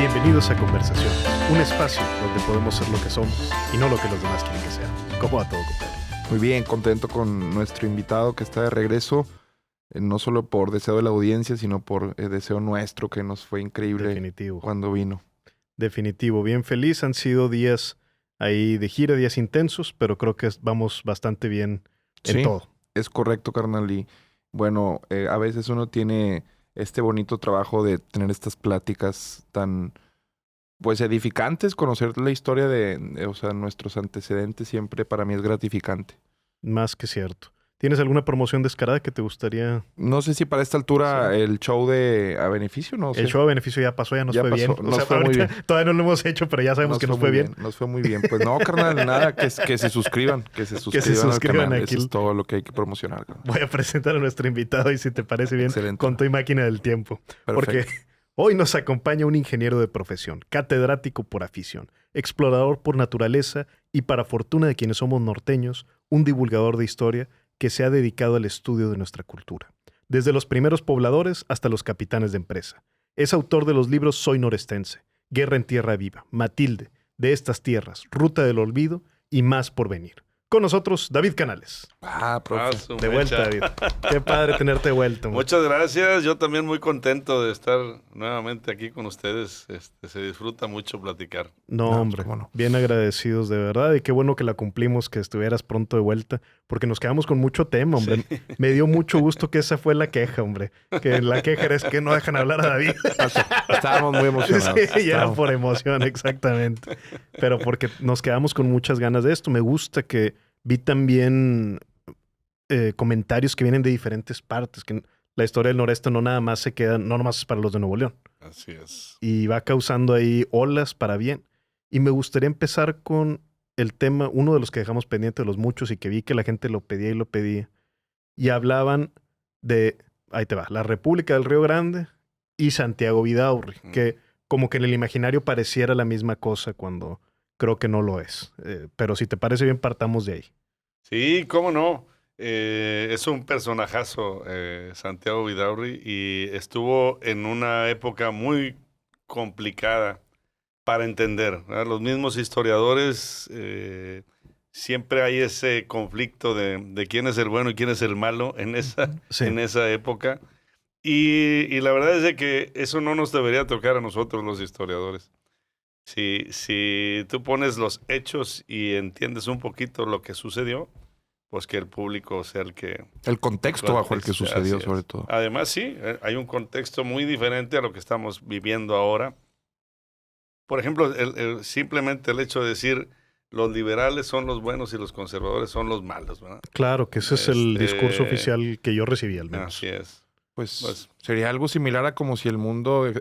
Bienvenidos a Conversaciones, un espacio donde podemos ser lo que somos y no lo que los demás quieren que seamos. ¿Cómo va todo, compadre? Muy bien, contento con nuestro invitado que está de regreso, no solo por deseo de la audiencia, sino por deseo nuestro, que nos fue increíble Definitivo. cuando vino. Definitivo, bien feliz. Han sido días ahí de gira, días intensos, pero creo que vamos bastante bien en Sí, todo. es correcto, carnal. Y bueno, a veces uno tiene este bonito trabajo de tener estas pláticas tan, pues, edificantes. Conocer la historia de nuestros antecedentes siempre para mí es gratificante. Más que cierto. ¿Tienes alguna promoción descarada que te gustaría? No sé si para esta altura Sí. el show a beneficio, no sé. El show a beneficio ya pasó, ya nos fue bien. Nos fue muy bien. Todavía no lo hemos hecho, pero ya sabemos que nos fue bien. Nos fue muy bien. Pues no, carnal, nada, que se suscriban. Que se suscriban al canal. aquí. Eso es todo lo que hay que promocionar, carnal. Voy a presentar a nuestro invitado y si te parece bien, Excelente. con tu máquina del tiempo. Perfecto. Porque hoy nos acompaña un ingeniero de profesión, catedrático por afición, explorador por naturaleza y para fortuna de quienes somos norteños, un divulgador de historia que se ha dedicado al estudio de nuestra cultura. Desde los primeros pobladores hasta los capitanes de empresa. Es autor de los libros Soy Norestense, Guerra en Tierra Viva, Matilde, De estas Tierras, Ruta del Olvido y más por venir. Con nosotros, David Canales. Profe. De vuelta, David. Qué padre tenerte de vuelta. Muchas gracias. Yo también muy contento de estar nuevamente aquí con ustedes. Se disfruta mucho platicar. No, hombre. Bueno. Bien agradecidos, de verdad. Y qué bueno que la cumplimos, que estuvieras pronto de vuelta, porque nos quedamos con mucho tema, hombre. Sí. Me dio mucho gusto que esa fue la queja, hombre. Que la queja es que no dejan hablar a David. Estábamos muy emocionados. Sí, ya era por emoción, exactamente. Pero porque nos quedamos con muchas ganas de esto. Me gusta que vi también comentarios que vienen de diferentes partes, que la historia del noreste no nada más se queda, no nomás es para los de Nuevo León. Así es. Y va causando ahí olas para bien. Y me gustaría empezar con el tema, uno de los que dejamos pendiente de los muchos y que vi que la gente lo pedía y lo pedía. Y hablaban de, ahí te va, la República del Río Grande y Santiago Vidaurri, que como que en el imaginario pareciera la misma cosa cuando creo que no lo es. Pero si te parece bien, partamos de ahí. Sí, cómo no. Es un personajazo, Santiago Vidaurri, y estuvo en una época muy complicada para entender, ¿verdad? Los mismos historiadores, siempre hay ese conflicto de quién es el bueno y quién es el malo en esa época. Y la verdad es de que eso no nos debería tocar a nosotros los historiadores. Si tú pones los hechos y entiendes un poquito lo que sucedió, pues que el público sea el que... El contexto bajo el que sucedió, sobre todo. Además, sí, hay un contexto muy diferente a lo que estamos viviendo ahora. Por ejemplo, simplemente el hecho de decir los liberales son los buenos y los conservadores son los malos, ¿verdad? Claro, que ese es el discurso oficial que yo recibí, al menos. Así es. Pues sería algo similar a como si el mundo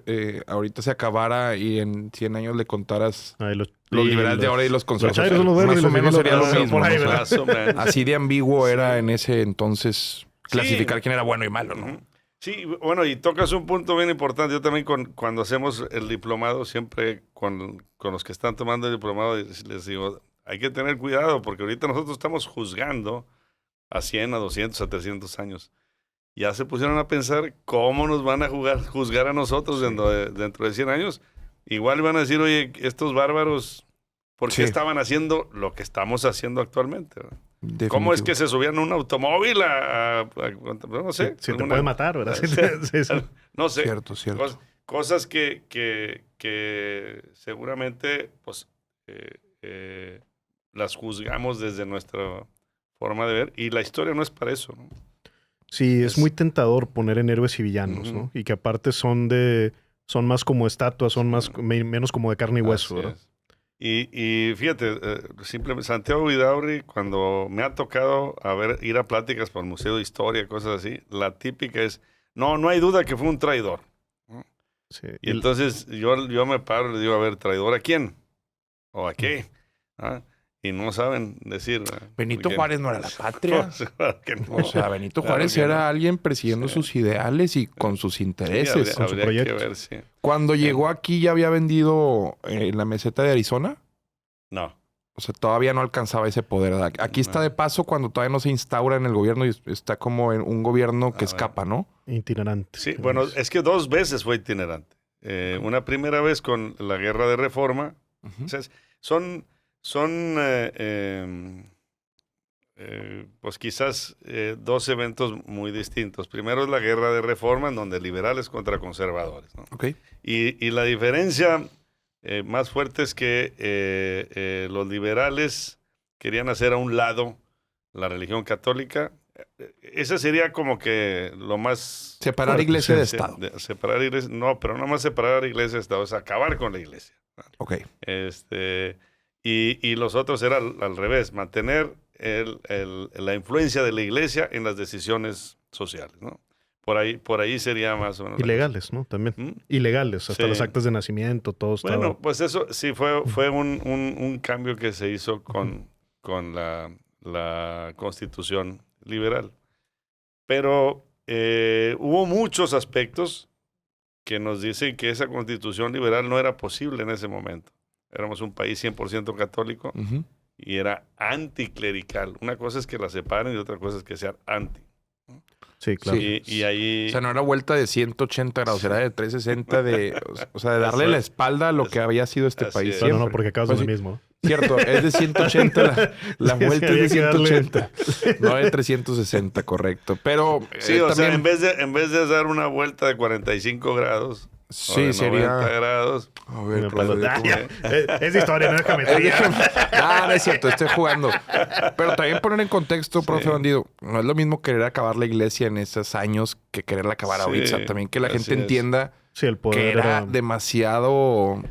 ahorita se acabara y en 100 años le contaras los liberales de ahora y los conservadores. Los buenos, más o menos sería lo mismo. por ahí, ¿no? Más o menos. Así de ambiguo era en ese entonces clasificar quién era bueno y malo, ¿no? Sí, bueno, y tocas un punto bien importante. Yo también cuando hacemos el diplomado, siempre con los que están tomando el diplomado, les digo, hay que tener cuidado porque ahorita nosotros estamos juzgando a 100, a 200, a 300 años. Ya se pusieron a pensar cómo nos van a juzgar a nosotros dentro de 100 años. Igual van a decir, oye, estos bárbaros, ¿por qué estaban haciendo lo que estamos haciendo actualmente? ¿Cómo es que se subían a un automóvil no sé? Si te puede matar, ¿verdad? Sí. No sé. Cierto. Cosas que seguramente pues, las juzgamos desde nuestra forma de ver. Y la historia no es para eso, ¿no? Sí, es muy tentador poner en héroes y villanos, ¿no? Y que aparte son más como estatuas, menos como de carne y hueso, ¿verdad? Y fíjate, simplemente Santiago Vidaurri, cuando me ha tocado ir a pláticas por el Museo de Historia, cosas así, la típica es, no hay duda que fue un traidor. Sí. Y entonces yo me paro y le digo, a ver, ¿traidor a quién? ¿O a qué? Y no saben decir. Benito Juárez no era la patria. No. O sea, Benito Juárez era alguien persiguiendo sus ideales y con sus intereses. Sí, con su proyecto. Que ver, sí. Cuando llegó aquí, ¿ya había vendido en la meseta de Arizona? No. O sea, todavía no alcanzaba ese poder. Aquí está de paso cuando todavía no se instaura en el gobierno y está como en un gobierno que escapa, ¿no? Itinerante. Sí, bueno, es que 2 veces fue itinerante. Una primera vez con la Guerra de Reforma. Ujú. O sea, son pues quizás dos eventos muy distintos. Primero es la Guerra de Reforma, en donde liberales contra conservadores, ¿no? Ok. Y la diferencia más fuerte es que los liberales querían hacer a un lado la religión católica. Ese sería como que lo más... Separar fuerte, iglesia sí. de Estado. Separar iglesia, no, pero no más separar iglesia de Estado, es acabar con la iglesia. Ok. Y los otros era al revés, mantener la influencia de la iglesia en las decisiones sociales, ¿no? Por ahí sería más o menos. Ilegales, ¿no? También. ¿Mm? Ilegales, hasta Sí. los actas de nacimiento, todo estaba... Bueno, pues eso sí fue un cambio que se hizo con la Constitución liberal. Pero hubo muchos aspectos que nos dicen que esa Constitución liberal no era posible en ese momento. Éramos un país 100% católico Ujú. y era anticlerical. Una cosa es que la separen y otra cosa es que sean anti. Sí, claro. Sí. Y ahí... O sea, no era vuelta de 180 grados, era de 360 o sea, de darle Eso- la espalda a lo que había sido este así país es. Bueno, siempre. no, porque acabas Pues de sí, lo mismo. Cierto, es de 180 la Sí, vuelta sí, es de había que darle- 180, no de 360, correcto. Pero Sí, o sea, también, en vez de dar una vuelta de 45 grados o sí, de 90 sería... grados, A Mira, ver, pues, Claudio, ah, ¿cómo? ya. Es de historia, no es geometría. No es cierto, estoy jugando. Pero también poner en contexto, profe Sí. Bandido, no es lo mismo querer acabar la iglesia en esos años que quererla acabar Sí, ahorita. También que la así gente es. entienda Sí, el que poder era era... demasiado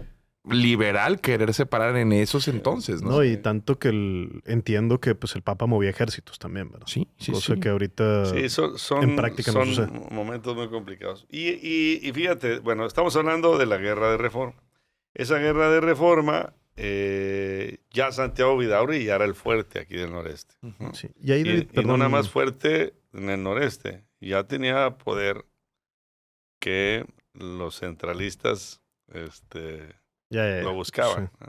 liberal querer separar en esos entonces, ¿no? No, y tanto que entiendo que pues el Papa movía ejércitos también, ¿verdad? Sí, sí, Cosa sí. que ahorita... sí, en práctica no son sucede. momentos muy complicados. Y fíjate, bueno, estamos hablando de la Guerra de Reforma. Esa Guerra de Reforma, ya Santiago Vidaurri ya era el fuerte aquí del noreste. ¿no? Sí. Y ahí, David, Y no perdón, nada más fuerte en el noreste, ya tenía poder que los centralistas ya, lo buscaban. sí. ¿no?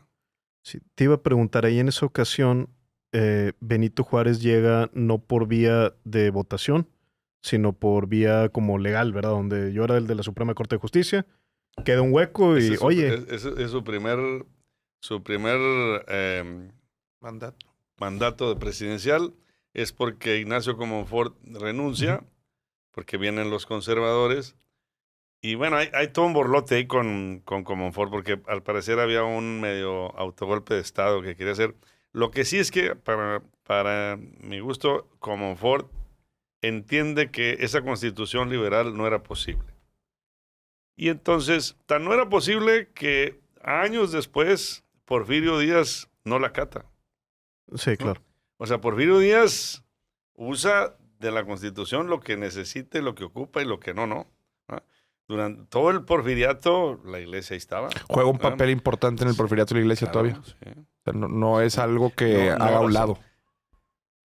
Sí, te iba a preguntar, ahí en esa ocasión, Benito Juárez llega no por vía de votación, sino por vía como legal, ¿verdad? Donde yo era el de la Suprema Corte de Justicia, queda un hueco y, Ese es su- oye, es su primer Mandato. mandato de presidencial es porque Ignacio Comonfort renuncia, porque vienen los conservadores. Y bueno, hay todo un borlote ahí con Comonfort, porque al parecer había un medio autogolpe de Estado que quería hacer. Lo que sí es que, para mi gusto, Comonfort entiende que esa constitución liberal no era posible. Y entonces, tan no era posible que años después, Porfirio Díaz no la acata. sí, claro. O sea, Porfirio Díaz usa de la Constitución lo que necesite, lo que ocupa y lo que no, ¿no? ¿Ah? Durante todo el porfiriato, la iglesia ahí estaba. Juega un ¿ah? papel importante en el porfiriato de la iglesia Claro, todavía. sí. O sea, no es algo que No, haga a o un sea, lado.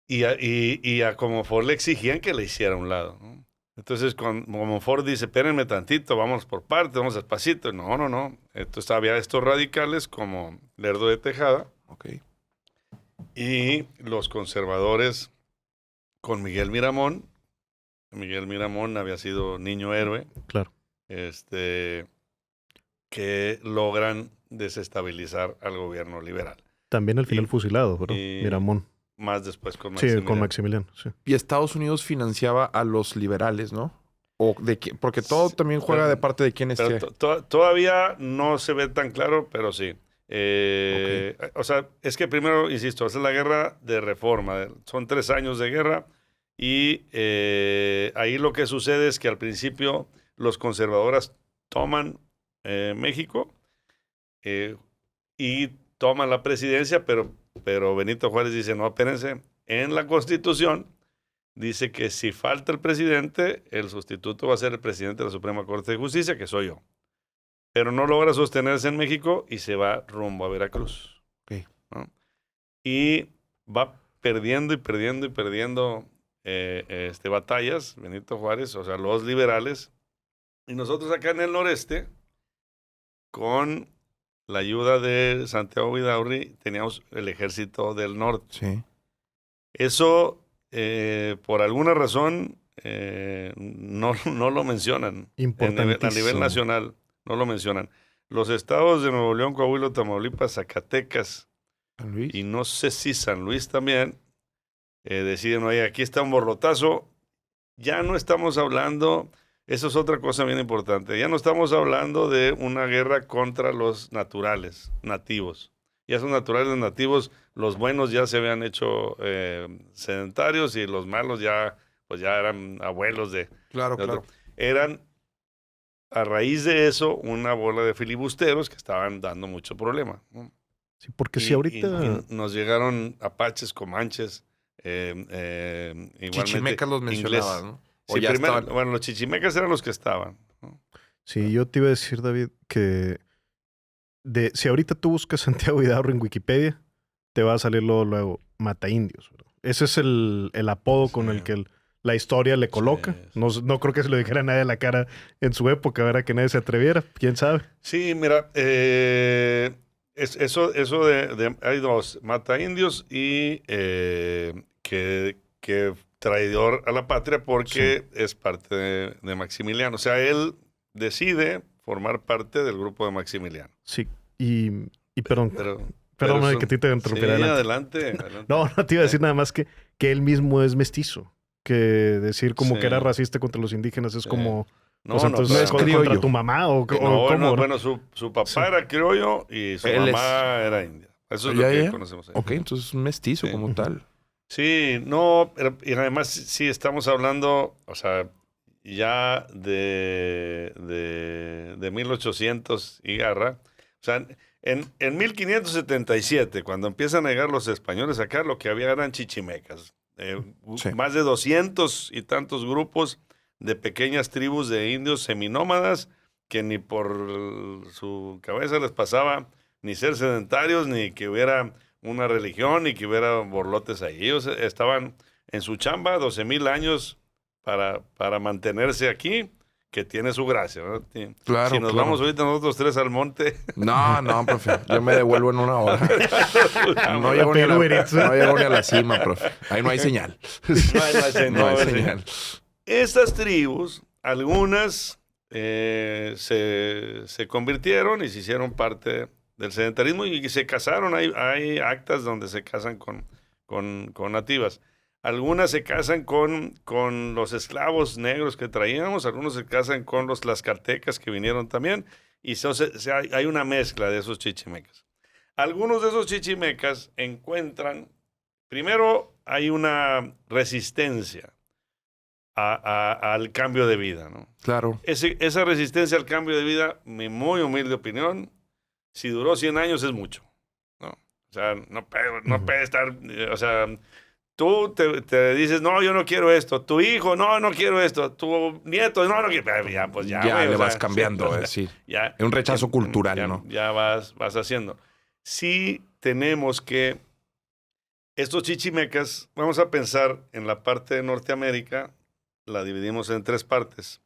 Y a Comonfort le exigían que le hiciera a un lado, ¿no? Entonces, Comonfort dice, espérenme tantito, vamos por partes, vamos despacito. No. Entonces, había estos radicales como Lerdo de Tejada Ok. y los conservadores con Miguel Miramón. Miguel Miramón había sido niño héroe, Claro. que logran desestabilizar al gobierno liberal. También al final Y- fusilado, ¿verdad? y- Miramón. Más después con Sí, Maximiliano. con Maximiliano, sí. Y Estados Unidos financiaba a los liberales, ¿no? O porque todo también juega Pero- de parte de quién Pero esté. todavía no se ve tan claro, pero sí. O sea, es que primero, insisto, esa es la guerra de reforma. Son 3 años de guerra y ahí lo que sucede es que al principio los conservadores toman México y toman la presidencia, pero Benito Juárez dice, no, espérense, en la Constitución dice que si falta el presidente, el sustituto va a ser el presidente de la Suprema Corte de Justicia, que soy yo. Pero no logra sostenerse en México y se va rumbo a Veracruz. Ok. ¿no? Y va perdiendo y perdiendo y perdiendo batallas, Benito Juárez, o sea, los liberales. Y nosotros acá en el noreste, con la ayuda de Santiago Vidaurri, teníamos el ejército del norte. Sí. Eso, por alguna razón, no lo mencionan a nivel Importantísimo. nacional. no lo mencionan. Los estados de Nuevo León, Coahuila, Tamaulipas, Zacatecas San Luis. y no sé si San Luis también deciden, oye, aquí está un borlotazo. Ya no estamos hablando, eso es otra cosa bien importante, ya no estamos hablando de una guerra contra los naturales, nativos. Ya son naturales nativos, los buenos ya se habían hecho sedentarios y los malos ya, pues ya eran abuelos de Claro, otro. claro. Eran, a raíz de eso, una bola de filibusteros que estaban dando mucho problema, ¿no? Sí, porque si ahorita... y nos llegaron apaches, comanches, igualmente Chichimecas los mencionabas, ingleses. ¿no? O Sí, ya primero, estaban. bueno, los chichimecas eran los que estaban, ¿no? Sí, yo te iba a decir, David, que si ahorita tú buscas Santiago Hidalgo en Wikipedia, te va a salir luego Mata Indios, ¿verdad? Ese es el apodo con el Sí. que la historia le coloca. Sí. No creo que se lo dijera a nadie a la cara en su época, ¿verdad? Que nadie se atreviera, quién sabe. Sí, mira, eso hay dos, mata indios y que traidor a la patria porque es parte de Maximiliano. O sea, él decide formar parte del grupo de Maximiliano. Sí, y perdón, Pero perdón eso- que a ti te interrumpiera. Sí, Adelante. adelante. No te iba a decir nada más que él mismo es mestizo. Que decir como Sí. que era racista contra los indígenas es Sí. como... No, pues entonces, no es ¿contra criollo. tu mamá o no, cómo? ¿no? bueno, su papá Sí. era criollo y su Él mamá era india. Eso es lo Ya, que ya. conocemos ahí. Ok, entonces un mestizo Sí. como tal. Sí, no, y además sí estamos hablando, o sea, ya de 1800 y garra. O sea, en 1577, cuando empiezan a llegar los españoles acá, lo que había eran chichimecas. Sí. Más de 200 y tantos grupos de pequeñas tribus de indios seminómadas que ni por su cabeza les pasaba ni ser sedentarios, ni que hubiera una religión, ni que hubiera borlotes ahí. Ellos estaban en su chamba 12,000 años para mantenerse aquí, que tiene su gracia, ¿verdad? Claro, Si nos claro. vamos ahorita nosotros tres al monte, No, profe. Yo me devuelvo en una hora. No no llego, Pero Uber Eats. no llego ni a la cima, profe. Ahí no hay señal. No hay señal. Estas tribus, algunas se convirtieron y se hicieron parte del sedentarismo y se casaron. Hay actas donde se casan con nativas. Algunas se casan con los esclavos negros que traíamos, algunos se casan con los tlaxcaltecas que vinieron también, y hay una mezcla de esos chichimecas. Algunos de esos chichimecas encuentran, primero hay una resistencia al cambio de vida, ¿no? Claro. Esa resistencia al cambio de vida, mi muy humilde opinión, si duró 100 años es mucho, ¿no? O sea, no puede estar, o sea, tú te dices, no, yo no quiero esto, tu hijo, no quiero esto, tu nieto, no quiero, ya, pues ya, Ya güey, le o vas sea, cambiando, o sea, sí. ya, Es un rechazo cultural, ya, ¿no? Ya vas haciendo. Sí tenemos que, estos chichimecas, vamos a pensar en la parte de Norteamérica, la dividimos en tres partes.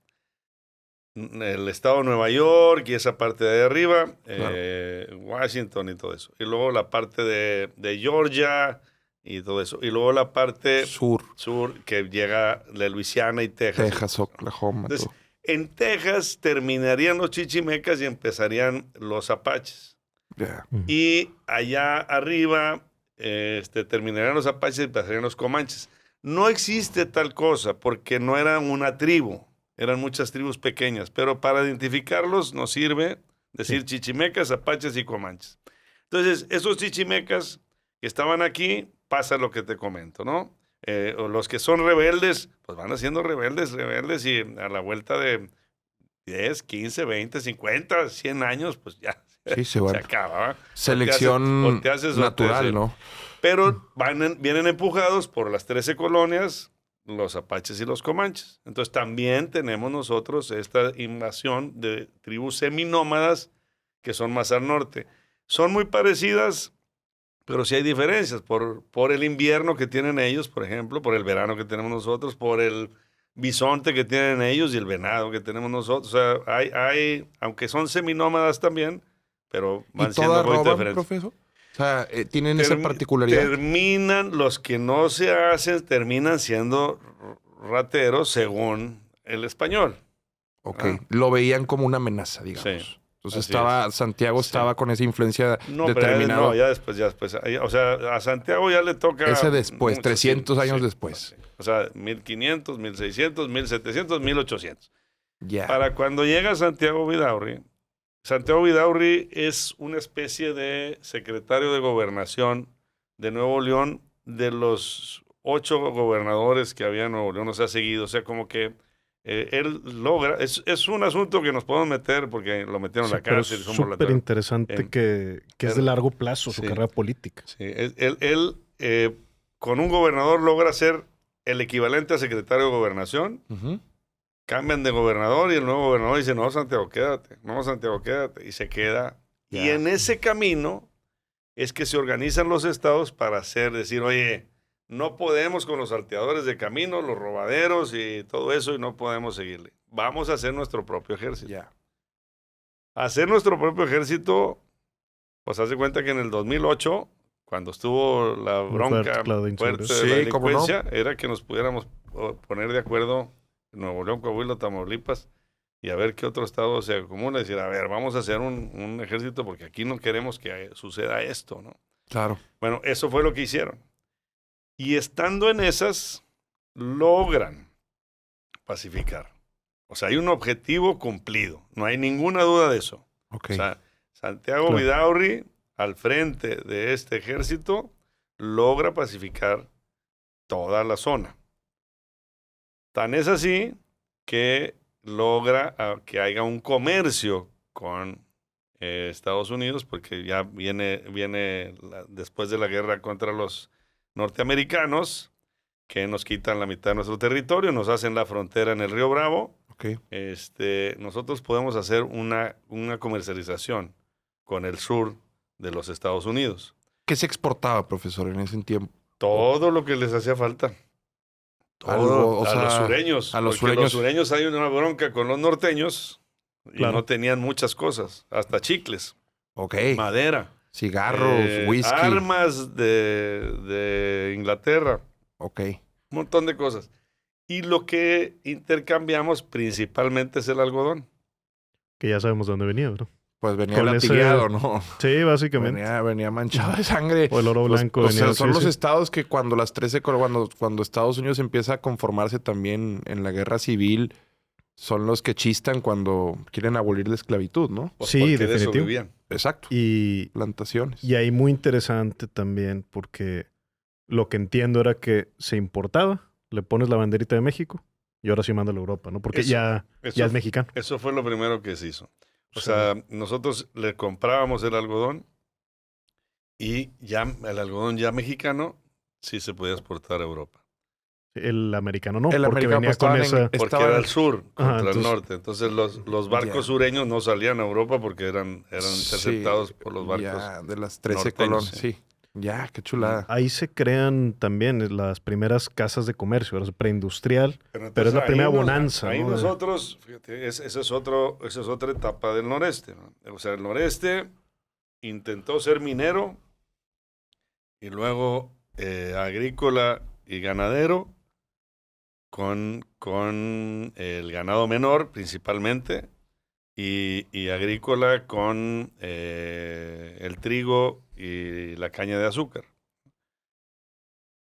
El estado de Nueva York y esa parte de ahí arriba, Washington y todo eso. Y luego la parte de Georgia y todo eso. Y luego la parte Sur, que llega de Luisiana y Texas. Texas, Oklahoma. Entonces, todo. en Texas terminarían los chichimecas y empezarían los apaches. Ya. Y allá arriba terminarían los apaches y empezarían los comanches. No existe tal cosa porque no eran una tribu, eran muchas tribus pequeñas, pero para identificarlos nos sirve decir chichimecas, apaches y comanches. Entonces, esos chichimecas que estaban aquí, pasa lo que te comento, ¿no? O los que son rebeldes, pues van haciendo rebeldes y a la vuelta de 10, 15, 20, 50, 100 años, pues ya Sí, se van. se acaba, ¿va? Selección O te haces natural, ¿no? Pero vienen empujados por las 13 colonias, los apaches y los comanches. Entonces también tenemos nosotros esta invasión de tribus seminómadas que son más al norte. Son muy parecidas, pero sí hay diferencias por el invierno que tienen ellos, por ejemplo, por el verano que tenemos nosotros, por el bisonte que tienen ellos y el venado que tenemos nosotros. O sea, hay aunque son seminómadas también, pero van ¿Y siendo todas un poquito roban, diferentes. profesor? O sea, tienen esa particularidad. Terminan, los que no se hacen, terminan siendo rateros según el español. Ok. Ah. Lo veían como una amenaza, digamos. Sí. Entonces Así Santiago Sí. estaba con esa influencia No, pero determinada. no, ya después. O sea, a Santiago ya le toca... Ese después, mucho, 300 sí, años sí, después. sí. O sea, 1500, 1600, 1700, 1800. Ya. Para cuando llega Santiago Vidaurri es una especie de secretario de gobernación de Nuevo León, de los 8 gobernadores que había en Nuevo León, o sea, seguido. O sea, como que él logra, es un asunto que nos podemos meter porque lo metieron Sí, en la pero es cárcel. Somos súper interesante que es de largo plazo su sí. carrera política. Sí, él con un gobernador logra ser el equivalente a secretario de gobernación. Ujú. Cambian de gobernador y el nuevo gobernador dice, no, Santiago, quédate. No, Santiago, quédate. Y se queda. Ya. Y en ese camino es que se organizan los estados para decir, oye, no podemos con los salteadores de camino, los robaderos y todo eso, y no podemos seguirle. Vamos a hacer nuestro propio ejército. Ya. Hacer nuestro propio ejército, pues haz de cuenta que en el 2008, cuando estuvo la Muy fuerte, bronca claro, de fuerte inseguridad. de la Sí, cómo no. delincuencia, era que nos pudiéramos poner de acuerdo Nuevo León, Coahuila, Tamaulipas, y a ver qué otro estado se acumula y decir, a ver, vamos a hacer un ejército porque aquí no queremos que suceda esto, ¿no? Claro. Bueno, eso fue lo que hicieron. Y estando en esas, logran pacificar. O sea, hay un objetivo cumplido. No hay ninguna duda de eso. Ok. O sea, Santiago Claro. Vidaurri, al frente de este ejército, logra pacificar toda la zona. Tan es así que logra que haya un comercio con Estados Unidos, porque ya viene después de la guerra contra los norteamericanos, que nos quitan la mitad de nuestro territorio, nos hacen la frontera en el Río Bravo. Ok. Nosotros podemos hacer una comercialización con el sur de los Estados Unidos. ¿Qué se exportaba, profesor, en ese tiempo? Todo lo que les hacía falta. Todo, Algo, o a sea, los sureños. a los porque sureños. los sureños hay una bronca con los norteños y Claro. no tenían muchas cosas, hasta chicles, Ok. madera, Cigarros, whisky. armas de Inglaterra, Ok. un montón de cosas. Y lo que intercambiamos principalmente es el algodón. Que ya sabemos de dónde venía, ¿no? Pues venía Con latigueado, ¿no? Sí, básicamente. Venía manchado de sangre. O el oro blanco O sea, venía, son sí, los sí. estados que cuando cuando Estados Unidos empieza a conformarse también en la guerra civil, son los que chistan cuando quieren abolir la esclavitud, ¿no? Pues Sí, porque de eso definitivo. vivían. Exacto. Y Plantaciones. ahí muy interesante también porque lo que entiendo era que se importaba, le pones la banderita de México y ahora sí manda a la Europa, ¿no? Porque Eso- ya es mexicano. Eso fue lo primero que se hizo. O Sí. sea, nosotros le comprábamos el algodón y ya el algodón ya mexicano sí se podía exportar a Europa. El americano no, El porque americano, venía pues, con estaban en- esa... Porque Estaban- era el sur contra el entonces- norte. Entonces los barcos Ya. sureños no salían a Europa porque eran Sí, interceptados por los barcos. Ya, de las 13 norteños, colonias. sí. Sí. Ya, qué chulada. Ahí se crean también las primeras casas de comercio, ¿verdad? Preindustrial. Pero es la entonces primera ahí bonanza, Ahí ¿no? nosotros, fíjate, esa es otra etapa del noreste, ¿no? O sea, el noreste intentó ser minero y luego agrícola y ganadero con el ganado menor principalmente y agrícola con el trigo y la caña de azúcar.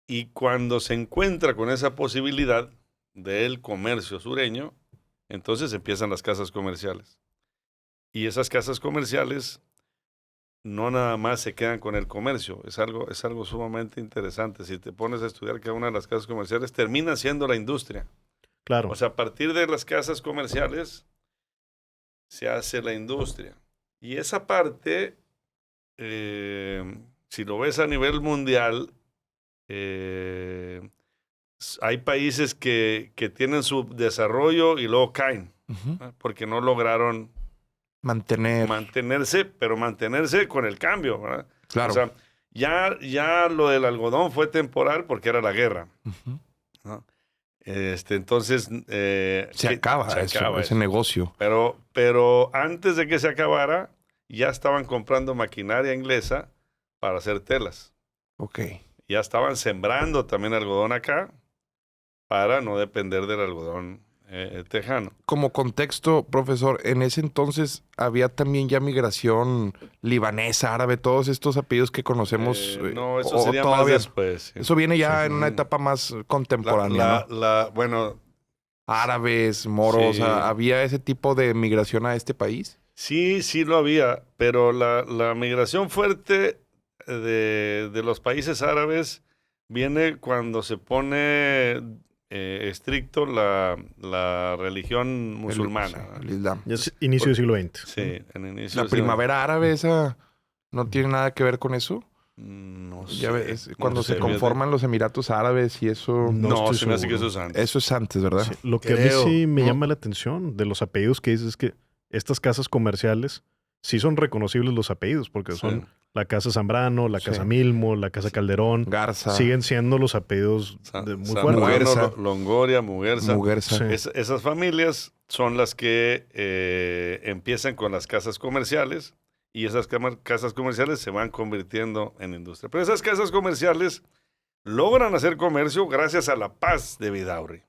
Y cuando se encuentra con esa posibilidad del comercio sureño, entonces empiezan las casas comerciales. Y esas casas comerciales no nada más se quedan con el comercio, es algo sumamente interesante. Si te pones a estudiar cada una de las casas comerciales, termina siendo la industria. Claro. O sea, a partir de las casas comerciales se hace la industria. Y esa parte, si lo ves a nivel mundial, hay países que tienen su desarrollo y luego caen, Ujú. ¿no? Porque no lograron mantenerse, pero mantenerse con el cambio, ¿verdad? Claro. O sea, ya lo del algodón fue temporal porque era la guerra, Ujú. ¿no? Entonces... Se acaba ese negocio. Pero antes de que se acabara, ya estaban comprando maquinaria inglesa para hacer telas. Ok. Ya estaban sembrando también algodón acá para no depender del algodón tejano. Como contexto, profesor, en ese entonces había también ya migración libanesa, árabe, todos estos apellidos que conocemos. No, eso o sería más todavía- después. Sí. Eso viene ya Sí. en una etapa más contemporánea, ¿no? Bueno, Árabes, moros, sí. ¿había ese tipo de migración a este país? Sí lo había, pero la migración fuerte de los países árabes viene cuando se pone estricto la religión musulmana. El Islam. Ya es inicio del siglo XX. Sí, en el inicio La del siglo- primavera árabe, esa no tiene nada que ver con eso. No Ya sé, ves, no cuando sé, se conforman los Emiratos Árabes y eso. No No, estoy se me hace que seguro. eso es antes. Eso es antes, ¿verdad? Sí, lo que a Creo, mí sí me ¿no? llama la atención de los apellidos que dices es que estas casas comerciales sí son reconocibles los apellidos, porque son la casa Zambrano, la Sí. casa Milmo, la casa Calderón. Garza, Siguen siendo los apellidos muy fuertes. Muguerza. Zambrano, Longoria, Muguerza. Muguerza. Sí. Esas familias son las que empiezan con las casas comerciales y esas casas comerciales se van convirtiendo en industria. Pero esas casas comerciales logran hacer comercio gracias a la paz de Vidaurri.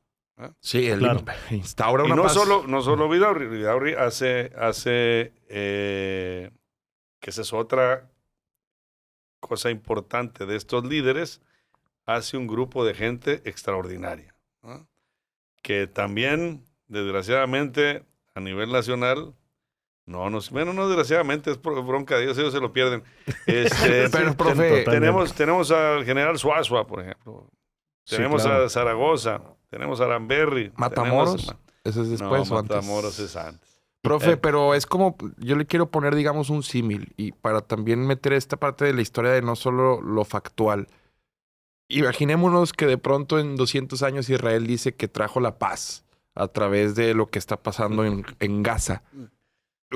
Sí, él Claro. instaura Y una no paz. solo Vidaurri. Vidaurri hace que esa es otra cosa importante de estos líderes, hace un grupo de gente extraordinaria, ¿no? Que también, desgraciadamente, a nivel nacional, no desgraciadamente, es bronca de ellos se lo pierden. Pero, profe, tenemos al general Suazua, por ejemplo. Sí, Tenemos claro. a Zaragoza, tenemos a Aramberri. Matamoros, ¿eso es después no, o antes? Matamoros es antes. Profe, pero es como, yo le quiero poner, digamos, un símil y para también meter esta parte de la historia de no solo lo factual. Imaginémonos que de pronto en 200 años Israel dice que trajo la paz a través de lo que está pasando en Gaza.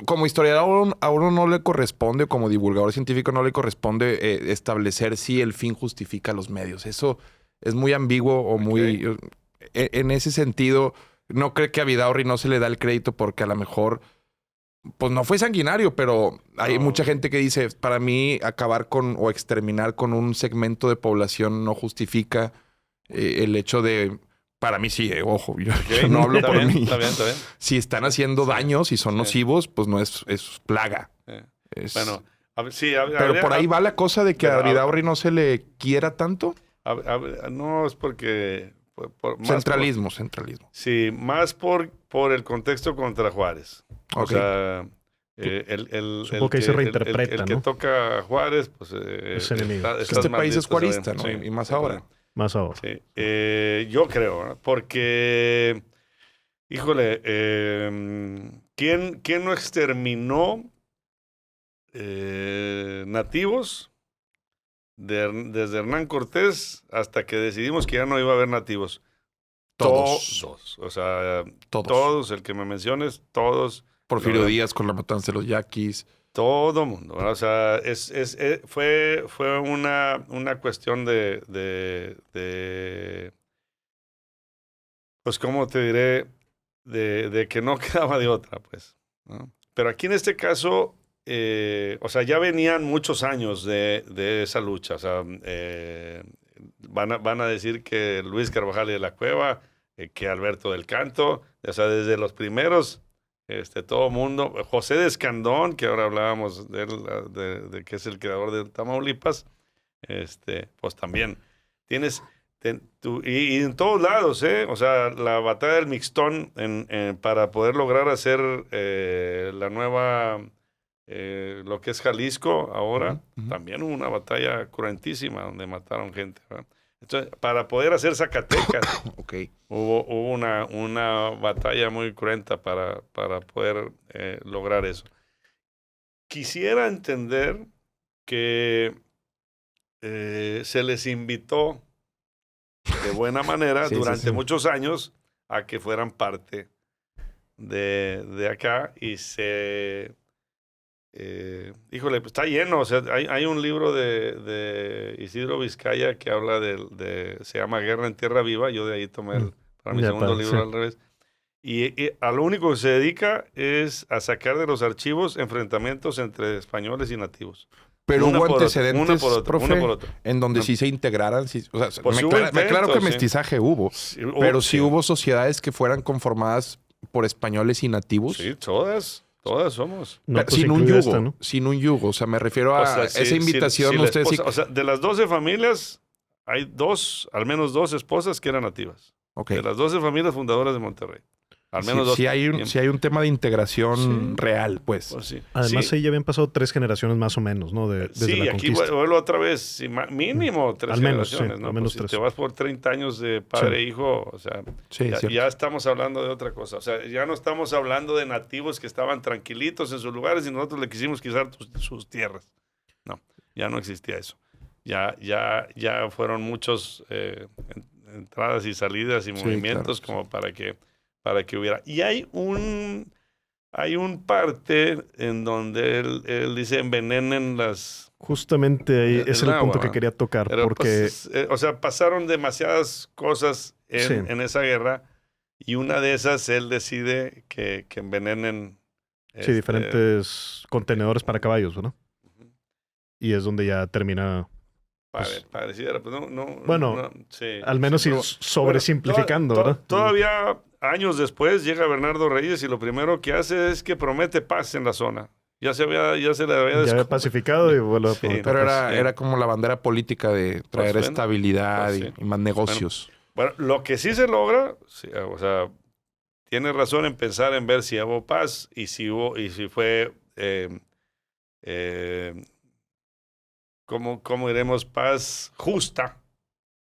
Como historiador a uno no le corresponde, como divulgador científico no le corresponde establecer si el fin justifica los medios. Eso es muy ambiguo o muy... En ese sentido, no creo que a Vidaurri no se le da el crédito porque a lo mejor, pues no fue sanguinario, pero hay mucha gente que dice, para mí acabar con o exterminar con un segmento de población no justifica el hecho de... Para mí sí, ojo, yo no hablo Está por bien, mí. Está bien. Si están haciendo daños y son nocivos, pues no es plaga. Es- Bueno, Pero por ahí va la cosa de que a Vidaurri no se le quiera tanto. no es porque... más Centralismo. sí, más por el contexto contra Juárez. Ok. O sea, Supongo que ahí se reinterpreta, el que ¿no? toca a Juárez, pues... Es enemigo. Este país es juarista, ¿no? Sí, Y más ahora. Más ahora. Sí. Yo creo, ¿no? Porque, híjole, ¿quién no exterminó nativos desde Hernán Cortés hasta que decidimos que ya no iba a haber nativos? Todos. Todos. O sea, Todos. todos, el que me menciones, todos. Porfirio Lo- Díaz con la matanza de los yaquis. Todo mundo, ¿verdad? O sea, fue una cuestión pues, ¿cómo te diré? De que no quedaba de otra, pues, ¿no? Pero aquí en este caso, o sea, ya venían muchos años de esa lucha. O sea, van a decir que Luis Carvajal de la Cueva, que Alberto del Canto, o sea, desde los primeros... todo mundo, José de Escandón, que ahora hablábamos de él, de que es el creador de Tamaulipas, pues también tienes, y en todos lados, o sea, la batalla del Mixtón para poder lograr hacer la nueva, lo que es Jalisco ahora, Ujú. también hubo una batalla cruentísima donde mataron gente, ¿verdad? Entonces, para poder hacer Zacatecas, Ok. Hubo una batalla muy cruenta para poder lograr eso. Quisiera entender que se les invitó de buena manera Sí, durante sí. muchos años a que fueran parte de acá y híjole, pues está lleno. O sea, hay un libro de Isidro Vizcaya que habla se llama Guerra en Tierra Viva. Yo de ahí tomé para mi Ya segundo está, libro sí. al revés. Y a lo único que se dedica es a sacar de los archivos enfrentamientos entre españoles y nativos. Pero Una hubo por otra, antecedentes, una por otra, profe, una por otra. en donde No. sí se integraran. Sí, o sea, Pues me, hubo me claro intentos, que sí. mestizaje hubo, Sí, pero sí hubo sociedades que fueran conformadas por españoles y nativos. Sí, todas somos. No, Pero pues sin un incluye yugo, esta, ¿no? sin un yugo. O sea, me refiero a O sea, esa invitación. la Ustedes sí. esposa- o sea, de las 12 familias, hay al menos dos esposas que eran nativas. Ok. De las 12 familias fundadoras de Monterrey. Al Sí, menos dos. sí hay un tema de integración Sí. real, pues. Pues sí. Además, Sí. ahí ya habían pasado 3 generaciones más o menos, ¿no? Desde Sí, la aquí conquista. vuelvo otra vez, sí, mínimo 3 Al menos, generaciones, sí, ¿no? al menos Pues si 3. te vas por 30 años de padre e hijo, o sea, Sí, ya, cierto. ya estamos hablando de otra cosa. O sea, ya no estamos hablando de nativos que estaban tranquilitos en sus lugares y nosotros le quisimos quitar sus tierras. No, ya no existía eso. Ya fueron muchos entradas y salidas y Sí, movimientos claro, como para que hubiera. Y hay un parte en donde él dice envenenen las... Justamente ahí El es el punto agua, que quería tocar, Pero, porque pues, o sea, pasaron demasiadas cosas Sí. en esa guerra y una de esas él decide que envenenen... sí, diferentes contenedores para caballos, ¿no? Y es donde ya termina, Pareciera, pues no, Bueno, no, sí, al menos sí, pero- sobresimplificando, bueno, ¿verdad? Todavía años después llega Bernardo Reyes y lo primero que hace es que promete paz en la zona. Ya se le había Ya había pacificado y vuelve a Sí, prometer Pero paz. era como la bandera política de traer Pues, bueno, estabilidad pues, y, sí. y más negocios. Bueno, lo que sí se logra, sí, o sea, tiene razón en pensar en ver si hubo paz y si fue, ¿cómo diremos? Paz justa.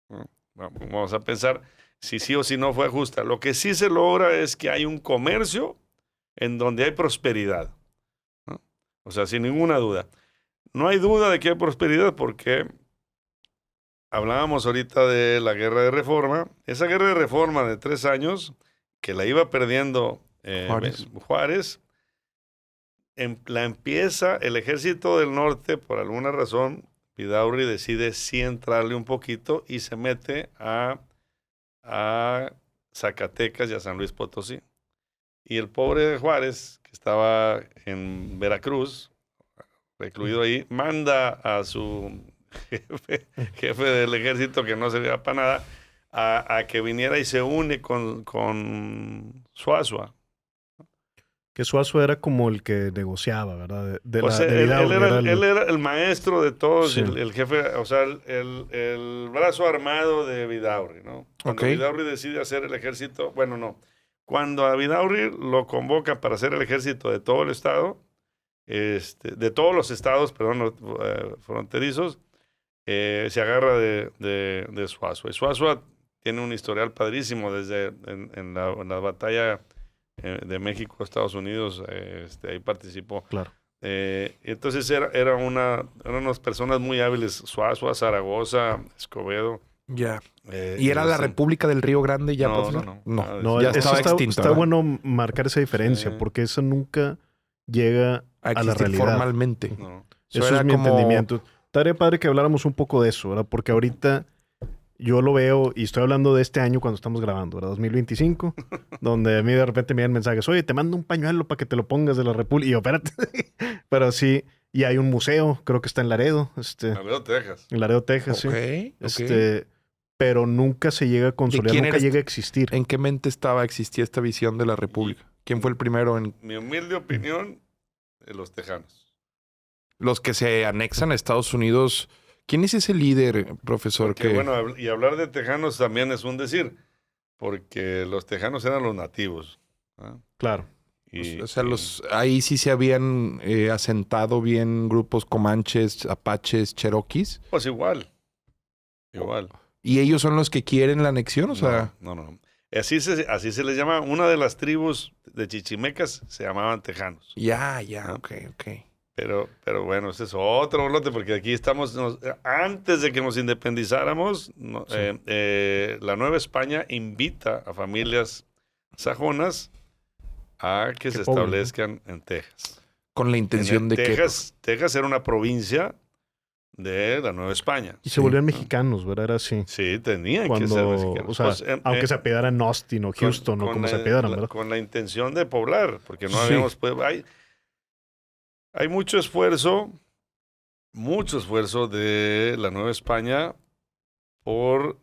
¿No? Vamos a pensar si sí o si no fue justa. Lo que sí se logra es que hay un comercio en donde hay prosperidad, ¿no? O sea, sin ninguna duda. No hay duda de que hay prosperidad porque hablábamos ahorita de la guerra de reforma. Esa guerra de reforma de 3 años, que la iba perdiendo Juárez, la empieza el ejército del norte, por alguna razón, Vidaurri decide sí entrarle un poquito y se mete a Zacatecas y a San Luis Potosí. Y el pobre Juárez, que estaba en Veracruz, recluido ahí, manda a su jefe del ejército, que no servía para nada, a que viniera y se une con Suazua. Que Suazo era como el que negociaba, ¿verdad? De Pues de Vidaurri, él era el maestro de todos, Sí. el jefe, o sea, el brazo armado de Vidaurri, ¿no? Cuando Ok. Vidaurri decide hacer el ejército, bueno, no. Cuando a Vidaurri lo convocan para hacer el ejército de todo el estado, de todos los estados, perdón, fronterizos, se agarra de Suazua. Y Suazua tiene un historial padrísimo desde en la batalla de México, Estados Unidos, ahí participó. Claro. Entonces eran unas personas muy hábiles, Suazua, Zaragoza, Escobedo. Ya. ¿Y era la República del Río Grande ya, No, profesor? no. No, ya eso estaba está, extinto. está ¿verdad? bueno marcar esa diferencia, Sí. porque eso nunca llega A a la existir realidad. formalmente. No. Eso era es mi como- entendimiento. Estaría padre que habláramos un poco de eso, ¿verdad? Porque ahorita yo lo veo, y estoy hablando de este año cuando estamos grabando, ¿verdad? 2025, donde a mí de repente me dan mensajes, oye, te mando un pañuelo para que te lo pongas de la República. Y yo, espérate. Pero sí, y hay un museo, creo que está en Laredo, Laredo, Texas. en Laredo, Texas, Ok, sí. ok. Pero nunca se llega a consolidar, quién nunca era llega a existir. ¿En qué mente existía esta visión de la República? ¿Quién fue el primero en Mi humilde opinión, los tejanos. los que se anexan a Estados Unidos? ¿Quién es ese líder, profesor? Porque, bueno, y hablar de tejanos también es un decir, porque los tejanos eran los nativos. ¿Ah? Claro. Y, O sea, ahí sí se habían asentado bien grupos comanches, apaches, cherokees. pues igual. ¿Y ellos son los que quieren la anexión? O sea, No. Así se les llama. Una de las tribus de chichimecas se llamaban tejanos. ya, ¿No? ok. Pero bueno, ese es otro bolote, porque aquí estamos, antes de que nos independizáramos, la Nueva España invita a familias sajonas a que se poblen, ¿no? establezcan en Texas. Con la intención de que... Texas era una provincia de la Nueva España. Y se Sí. volvían mexicanos, ¿verdad? Era así. Sí, tenían que ser Cuando, mexicanos. o sea, Pues, aunque se apellidaran Austin o Houston o como se apellidaran, ¿verdad? con la intención de poblar, porque no Sí. habíamos... Hay mucho esfuerzo mucho esfuerzo de la Nueva España por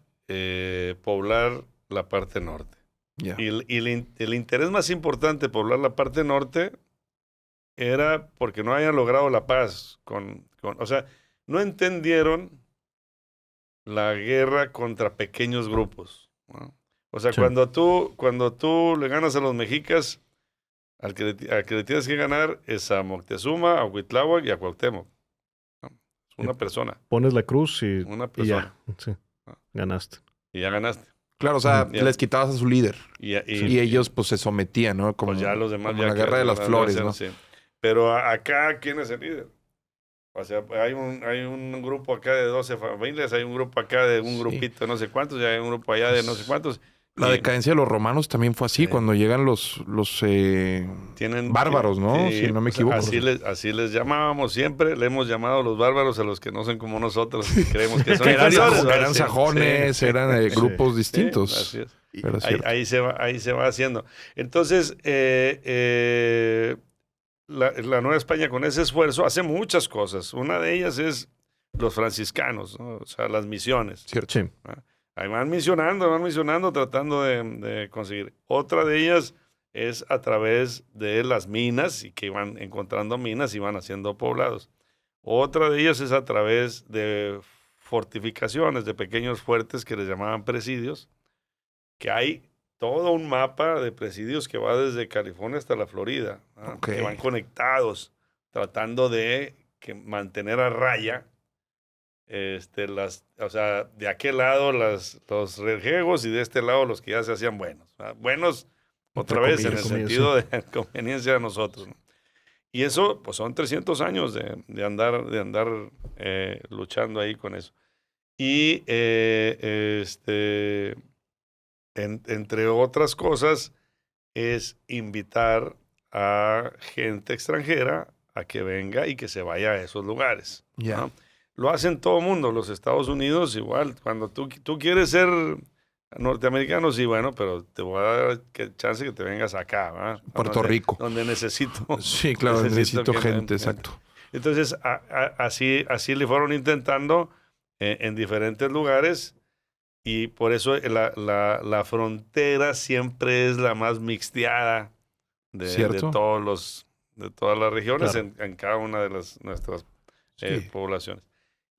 poblar la parte norte. Ya. Y el interés más importante de poblar la parte norte era porque no hayan logrado la paz. O sea, no entendieron la guerra contra pequeños grupos, ¿no? O sea, Sí. cuando tú le ganas a los mexicas, al que le tienes que ganar es a Moctezuma, a Huitláhuac y a Cuauhtémoc, ¿no? Es una persona, Pones la cruz una y persona. ya. Sí. Ah. Ganaste. Y ya ganaste. Claro, o sea, Ya. les quitabas a su líder. Y ellos, pues, se sometían, ¿no? Como, pues ya los demás como ya la guerra de las flores, hacen, ¿no? sí. Pero acá, ¿quién es el líder? O sea, hay un grupo acá de 12 familias, hay un grupo acá de un Sí. grupito de no sé cuántos, y hay un grupo allá de no sé cuántos. La Y decadencia de los romanos también fue así, Sí. cuando llegan los tienen bárbaros, ¿no? sí, Si no me o sea, equivoco. así les llamábamos siempre, le hemos llamado los bárbaros a los que no son como nosotros, y creemos que son Que eran, inferiores, ¿verdad? eran Sí, sajones, sí, eran Sí. grupos sí, distintos. así es. Pero es cierto. Ahí se va haciendo. Entonces, la Nueva España con ese esfuerzo hace muchas cosas. Una de ellas es los franciscanos, ¿no? O sea, las misiones. Cierto. Sí. Ahí van misionando, tratando de conseguir. Otra de ellas es a través de las minas, y que iban encontrando minas y van haciendo poblados. Otra de ellas es a través de fortificaciones, de pequeños fuertes que les llamaban presidios, que hay todo un mapa de presidios que va desde California hasta la Florida, ¿no? Ok. Que van conectados, tratando de mantener a raya o sea, de aquel lado los rejegos y de este lado los que ya se hacían buenos, ¿verdad? Buenos, otra Entre vez, en el comillas, sentido de conveniencia de nosotros, ¿no? Y eso, pues son 300 años de andar luchando ahí con eso. Y entre otras cosas, es invitar a gente extranjera a que venga y que se vaya a esos lugares, Ya. ¿no? Lo hacen todo el mundo, los Estados Unidos igual. Cuando tú quieres ser norteamericano, sí, bueno, pero te voy a dar chance que te vengas acá, ¿verdad? Puerto Rico. Donde necesito. Sí, claro, necesito gente, que- exacto. Entonces, así le fueron intentando en diferentes lugares, y por eso la frontera siempre es la más mixteada de ¿Cierto? de todas las regiones, Claro. en cada una de nuestras Sí. poblaciones.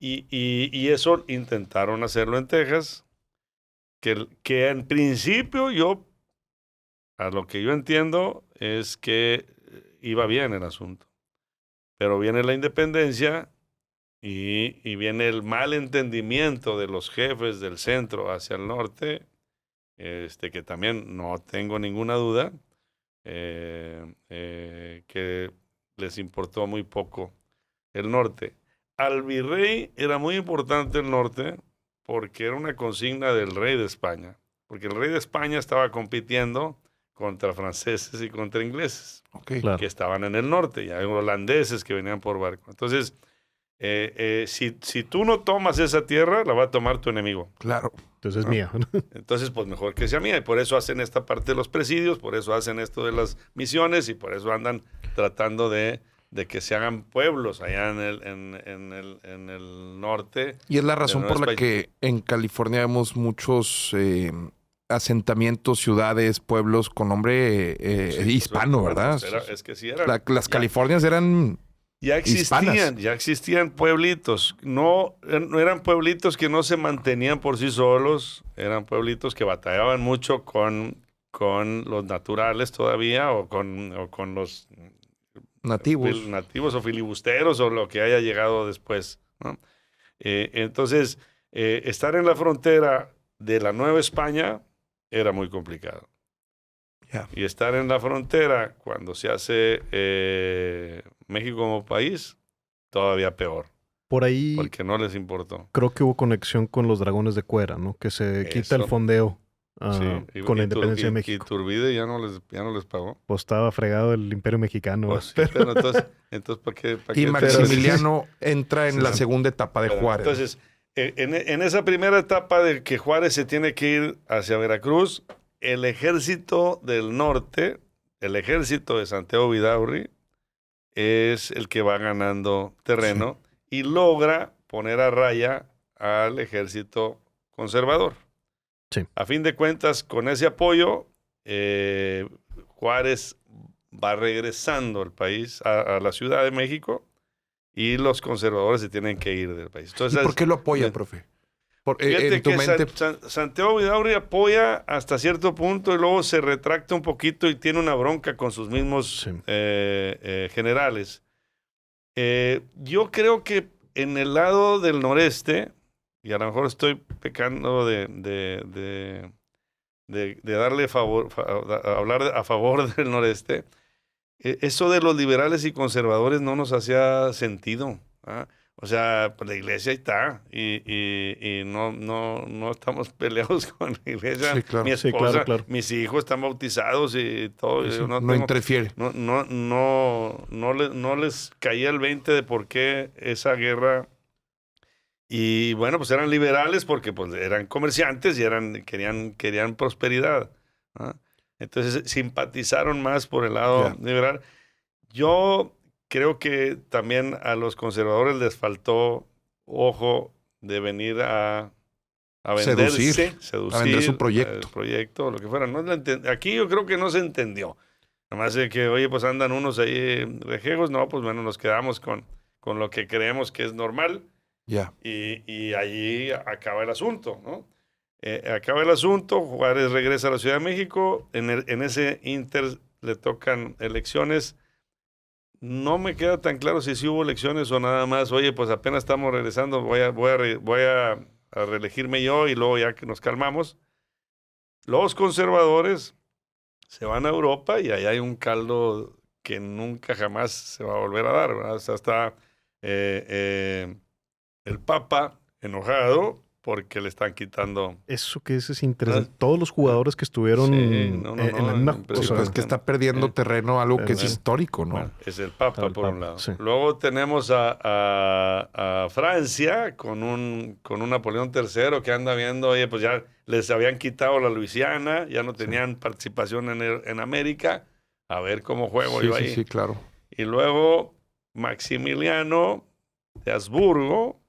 Y eso intentaron hacerlo en Texas, que en principio a lo que yo entiendo, es que iba bien el asunto. Pero viene la independencia y viene el mal entendimiento de los jefes del centro hacia el norte, que también no tengo ninguna duda, que les importó muy poco el norte. Al virrey era muy importante el norte porque era una consigna del rey de España, porque el rey de España estaba compitiendo contra franceses y contra ingleses, Ok. Claro. que estaban en el norte, y hay holandeses que venían por barco. Entonces, si tú no tomas esa tierra, la va a tomar tu enemigo. Claro. Entonces es Ah. mía. Entonces, pues mejor que sea mía. Y por eso hacen esta parte de los presidios, por eso hacen esto de las misiones, y por eso andan tratando de que se hagan pueblos allá en el norte. Y es la razón Nueva por la España. que en California vemos muchos asentamientos, ciudades, pueblos con nombre Sí, hispano, pues, ¿verdad? es que sí eran. Las Ya- Californias eran Ya hispanas. existían pueblitos. No eran pueblitos que no se mantenían por sí solos, eran pueblitos que batallaban mucho con los naturales todavía, o con los nativos. nativos o filibusteros, o lo que haya llegado después, ¿no? Entonces, estar en la frontera de la Nueva España era muy complicado. Ya. Y estar en la frontera cuando se hace México como país, todavía peor, Por ahí porque no les importó. creo que hubo conexión con los dragones de cuera, ¿no? Que se quita el Eso. fondeo Sí, con la independencia de Y México. Turbide ya no les pagó. Pues estaba fregado el imperio mexicano. Pues sí, pero- pero entonces ¿para qué? Y Maximiliano entra en Sí, la sí. segunda etapa de Pero, Juárez. entonces, en esa primera etapa de que Juárez se tiene que ir hacia Veracruz, el ejército del norte, el ejército de Santiago Vidaurri, es el que va ganando terreno, y logra poner a raya al ejército conservador. Sí. A fin de cuentas, con ese apoyo, Juárez va regresando al país, a la Ciudad de México, y los conservadores se tienen que ir del país. ¿Y Entonces, por qué lo apoya, profe? fíjate En tu que mente... Santiago Vidaurri apoya hasta cierto punto y luego se retracta un poquito y tiene una bronca con sus mismos Sí. generales. Yo creo que en el lado del noreste, y a lo mejor estoy pecando de darle hablar a favor del noreste, eso de los liberales y conservadores no nos hacía sentido. ¿Ah? O sea, pues la iglesia ahí está y no estamos peleados con la iglesia. Sí, claro. Mi Sí, esposa, claro. mis hijos están bautizados y todo. Sí, Yo no tengo- interfiere. no les caía el 20 de por qué esa guerra. Y bueno, pues eran liberales porque pues eran comerciantes y querían prosperidad. ¿Ah? Entonces simpatizaron más por el lado Ya. liberal. Yo creo que también a los conservadores les faltó ojo de venir a venderse, seducir, a vender su proyecto. el proyecto, lo que fuera. Aquí yo creo que no se entendió. Nomás de que, oye, pues andan unos ahí rejegos. No, pues bueno, nos quedamos con lo que creemos que es normal. Ya. Y allí acaba el asunto, ¿no? Acaba el asunto, Juárez regresa a la Ciudad de México, en ese inter le tocan elecciones. No me queda tan claro si sí hubo elecciones o nada más, oye, pues apenas estamos regresando, voy a reelegirme yo y luego ya que nos calmamos. Los conservadores se van a Europa y ahí hay un caldo que nunca jamás se va a volver a dar, ¿verdad? O sea, está el Papa enojado porque le están quitando. Eso que es interesante. Todos los jugadores que estuvieron Sí, no, en la misma... impresionante. Sí, pues que está perdiendo terreno algo que es Bueno. histórico, ¿no? Bueno, es el Papa El por Papa, un lado. sí. Luego tenemos a Francia con un Napoleón III que anda viendo, oye, pues ya les habían quitado la Luisiana, ya no tenían participación en América. A ver cómo juego yo ahí. Sí, claro. Y luego Maximiliano de Habsburgo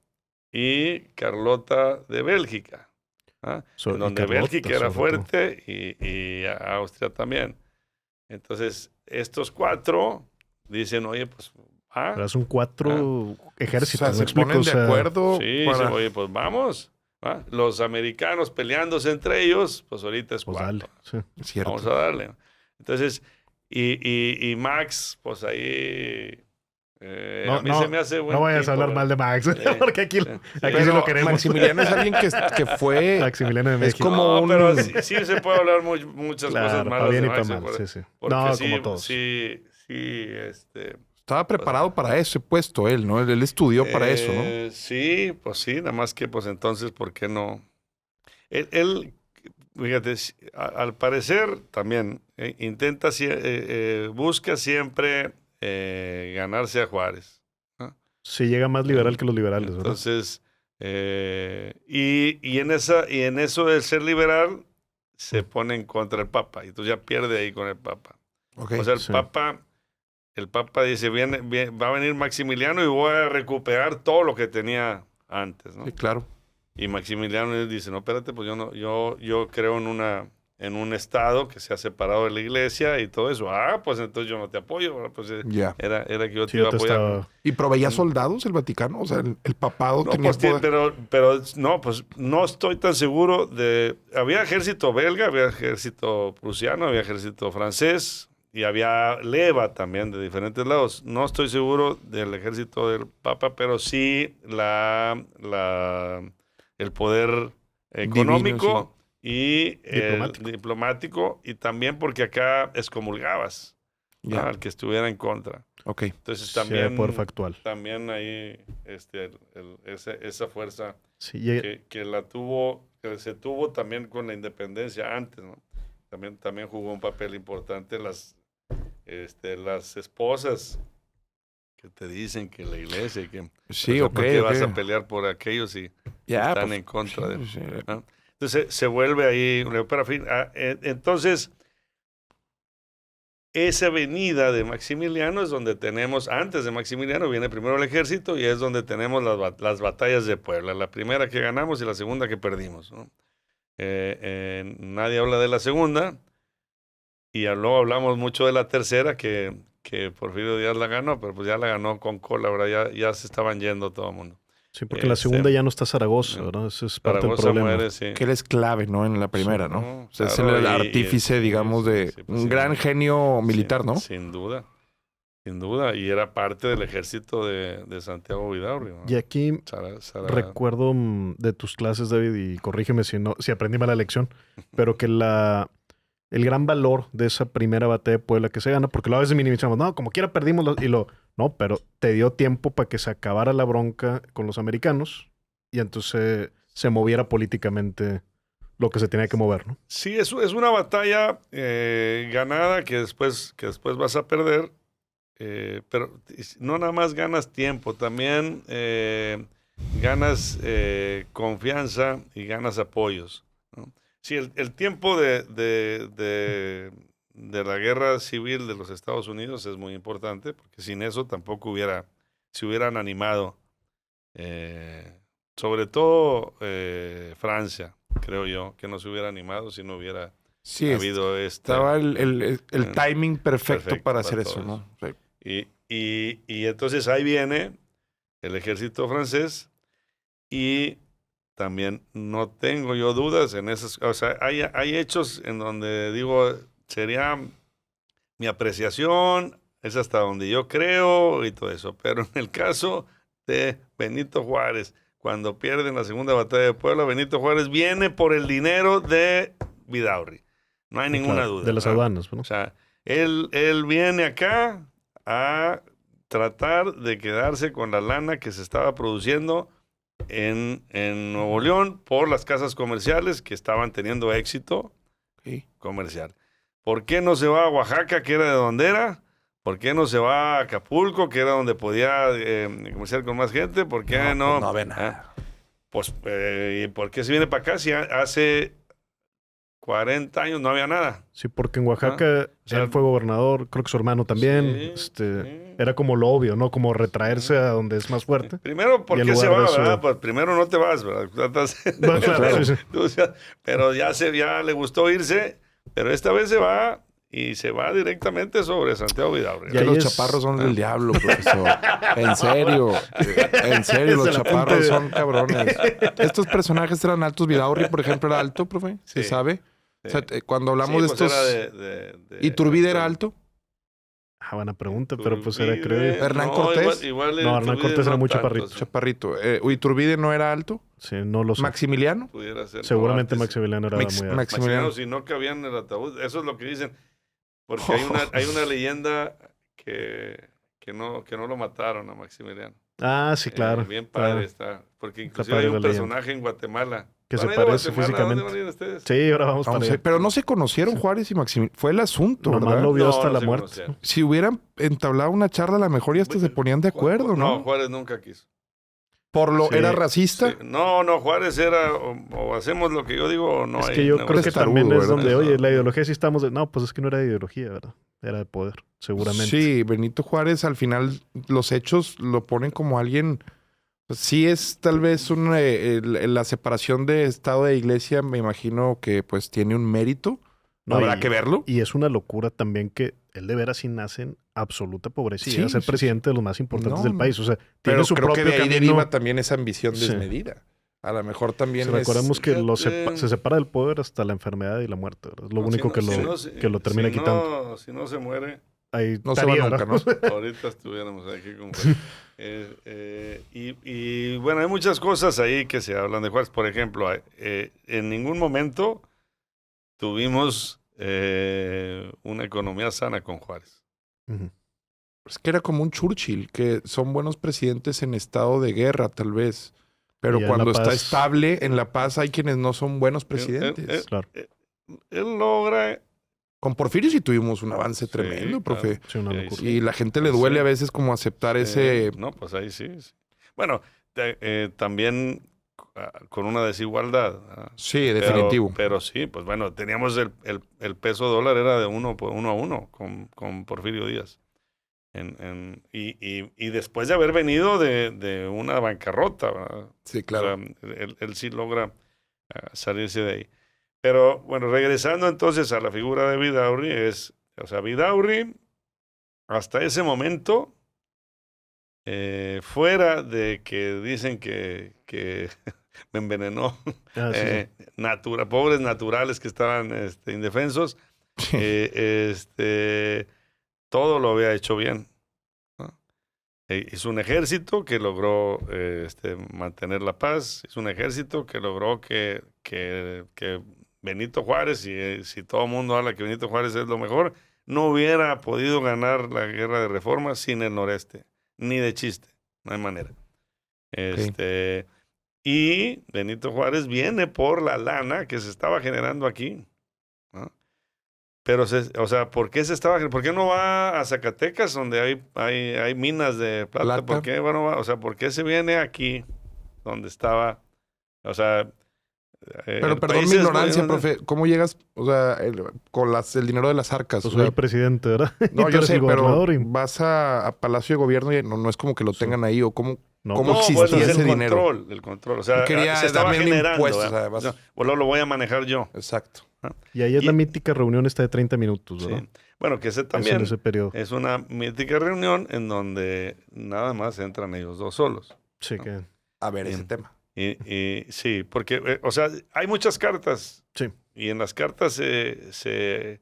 y Carlota de Bélgica, ¿ah? En donde Carlota, Bélgica era sobre todo. fuerte y Austria también. Entonces, estos cuatro dicen, oye, pues, Pero son 4 ejércitos, O sea, ¿me se explico? ponen O sea, de acuerdo sí, para... dicen, oye, pues vamos. ¿Ah? Los americanos peleándose entre ellos, pues ahorita es pues 4. dale. Sí. Es cierto. Vamos a darle. Entonces, y Max, pues ahí... a mí se me hace buen no vayas a tipo, hablar mal de Max, porque aquí sí Pero lo queremos. Maximiliano es alguien que fue... Maximiliano de Es México. como No, un... pero sí se puede hablar muchas cosas Claro, malas para bien de y para Max, mal. Sí, sí. porque No, sí, como todos. sí, Estaba preparado para ese puesto él, ¿no? Él estudió para eso, ¿no? Sí, pues sí, nada más que pues entonces, ¿por qué no? Él, fíjate, al parecer también busca siempre ganarse a Juárez. ¿No? Sí, llega más liberal que los liberales, ¿verdad? Entonces, y en eso de ser liberal, se pone en contra del Papa. Y entonces ya pierde ahí con el Papa. Ok. O sea, Sí. el Papa dice, va a venir Maximiliano y voy a recuperar todo lo que tenía antes, ¿no? Sí, claro. Y Maximiliano dice, no, espérate, pues yo creo en un Estado que se ha separado de la iglesia y todo eso. Ah, pues entonces yo no te apoyo. ¿Verdad? Pues Ya. era que yo te Sí, iba a yo te apoyar. estaba... ¿Y proveía soldados el Vaticano? O sea, el papado No, tenía pues, poder. pero no, pues no estoy tan seguro de... Había ejército belga, había ejército prusiano, había ejército francés y había leva también de diferentes lados. No estoy seguro del ejército del Papa, pero sí el poder económico y diplomático y también porque acá excomulgabas Ya. al que estuviera en contra. Ok. Entonces Sí, también, poder factual. también ahí esa fuerza Sí, que se tuvo también con la independencia antes, ¿no? También jugó un papel importante las esposas que te dicen que la iglesia, que Sí, o sea, ok, ¿por qué ok. vas a pelear por aquellos y Ya, están pues, en contra de... sí, ¿no? Entonces se vuelve ahí, pero en fin, entonces esa venida de Maximiliano es donde tenemos, antes de Maximiliano viene primero el ejército y es donde tenemos las batallas de Puebla. La primera que ganamos y la segunda que perdimos, ¿no? Nadie habla de la segunda y luego hablamos mucho de la tercera que Porfirio Díaz la ganó, pero pues ya la ganó con cola, ¿verdad? Ya se estaban yendo todo el mundo. Sí, porque en la segunda ya no está Zaragoza, ¿verdad? Ese es parte del problema. Muere, sí. Que él es clave, ¿no? En la primera, Sí, ¿no? O claro, sea, es el artífice, digamos, de pues, un gran genio militar, ¿no? Sin duda. Sin duda. Y era parte del ejército de Santiago Vidaurri, ¿no? Y aquí recuerdo de tus clases, David, y corrígeme si aprendí mal la lección, pero que el gran valor de esa primera batalla de Puebla que se gana, porque luego a veces minimizamos, no, como quiera perdimos, no, pero te dio tiempo para que se acabara la bronca con los americanos y entonces se moviera políticamente lo que se tenía que mover, ¿no? Sí, es una batalla ganada que después vas a perder, pero no nada más ganas tiempo, también ganas confianza y ganas apoyos, ¿no? Sí, el tiempo de la guerra civil de los Estados Unidos es muy importante, porque sin eso tampoco se hubieran animado, sobre todo Francia, creo yo, que no se hubiera animado si no hubiera habido estaba el timing perfecto para hacer eso, ¿no? Sí. Y entonces ahí viene el ejército francés y también no tengo yo dudas en esas, o sea, hay hechos en donde digo, sería mi apreciación, es hasta donde yo creo y todo eso, pero en el caso de Benito Juárez, cuando pierden la segunda batalla de Puebla, Benito Juárez viene por el dinero de Vidaurri, no hay ninguna duda. De las aduanas, ¿no? O sea, él viene acá a tratar de quedarse con la lana que se estaba produciendo en Nuevo León por las casas comerciales que estaban teniendo éxito comercial. ¿Por qué no se va a Oaxaca, que era de donde era? ¿Por qué no se va a Acapulco, que era donde podía comerciar con más gente? ¿Por qué no? Pues no ve nada. ¿Y por qué se viene para acá si hace 40 años no había nada? Sí, porque en Oaxaca él fue gobernador, creo que su hermano también. Era como lo obvio, ¿no? Como retraerse a donde es más fuerte. Primero, ¿por qué se va, verdad? Pues primero no te vas, ¿verdad? No, claro. Sí. Pero ya le gustó irse, pero esta vez se va y se va directamente sobre Santiago Vidaurri. Ya los chaparros son del diablo, profesor. En serio, los chaparros son cabrones. Estos personajes eran altos. Vidaurri, por ejemplo, era alto, profe. ¿Se sabe? Sí. O sea, cuando hablamos de estos... ¿Iturbide era alto? Buena pregunta, pero pues era creíble. ¿Hernán Cortés? No, Hernán Cortés era muy chaparrito. Chaparrito. ¿Iturbide no era alto? Sí, no lo sé. ¿Maximiliano? Pudiera ser. Seguramente Maximiliano era muy alto. Maximiliano, si no cabía en el ataúd. Eso es lo que dicen. Porque hay una leyenda que no lo mataron a Maximiliano. Ah, sí, claro. Bien padre está. Porque inclusive hay un personaje en Guatemala que se parece físicamente. Sí, ahora vamos para allá. Pero no se conocieron Juárez y Maximiliano. Fue el asunto, Nomás ¿verdad? lo vio hasta la muerte. Si hubieran entablado una charla, a lo mejor ya hasta se ponían de acuerdo, ¿no? No, Juárez nunca quiso. ¿Era racista? Sí. No, Juárez era o hacemos lo que yo digo o no. Es que yo creo que también es donde, oye, la ideología sí estamos... No, pues es que no era de ideología, ¿verdad? Era de poder, seguramente. Sí, Benito Juárez al final los hechos lo ponen como alguien... Sí es tal vez la separación de Estado e Iglesia, me imagino que pues tiene un mérito. No, habrá que verlo. Y es una locura también que él de veras sí nace en absoluta pobreza y ser presidente de los más importantes del país. O sea, tiene su propio que de ahí camino. Deriva también esa ambición desmedida. A lo mejor también recordemos que se separa del poder hasta la enfermedad y la muerte, ¿verdad? Es lo único que lo termina quitando. Si no se muere... Ahí no se va nunca, ¿no? Ahorita estuviéramos aquí con y bueno, hay muchas cosas ahí que se hablan de Juárez. Por ejemplo, en ningún momento tuvimos una economía sana con Juárez. Es que era como un Churchill, que son buenos presidentes en estado de guerra, tal vez. Pero cuando está estable, en la paz hay quienes no son buenos presidentes. Claro. Él logra... Con Porfirio sí tuvimos un avance tremendo, profe. Sí, una locura. Y la gente le duele a veces como aceptar ese... No, pues ahí sí. Bueno, también con una desigualdad. Sí, definitivo. Pero sí, pues bueno, teníamos el peso dólar era de 1-1 con Porfirio Díaz. Y después de haber venido de una bancarrota, ¿verdad? Sí, claro. O sea, él sí logra salirse de ahí. Pero bueno, regresando entonces a la figura de Vidaurri, o sea, Vidaurri hasta ese momento, fuera de que dicen que me envenenó, Sí. pobres naturales que estaban indefensos, todo lo había hecho bien, ¿no? Hizo un ejército que logró mantener la paz, hizo un ejército que logró que Benito Juárez, si todo el mundo habla que Benito Juárez es lo mejor, no hubiera podido ganar la guerra de Reforma sin el noreste, ni de chiste, no hay manera. Y Benito Juárez viene por la lana que se estaba generando aquí, ¿no? Pero, o sea, ¿por qué ¿por qué no va a Zacatecas donde hay minas de plata? ¿Por qué no va? O sea, ¿por qué se viene aquí donde estaba? O sea, pero perdón mi ignorancia, profe. ¿Cómo llegas, o sea, con el dinero de las arcas? Pues soy el presidente, ¿verdad? No, yo sé, pero vas a Palacio de Gobierno y no es como que lo tengan ahí, o cómo existía ese dinero. El control. O sea, se estaba generando. Impuestos, bueno, lo voy a manejar yo. Exacto. Y ahí es la mítica reunión esta de 30 minutos, ¿verdad? Sí. Bueno, que ese también ese periodo. es una mítica reunión en donde nada más entran ellos dos solos. Sí, ¿no? que... A ver ese tema. Y sí, porque, o sea, hay muchas cartas. Sí. Y en las cartas se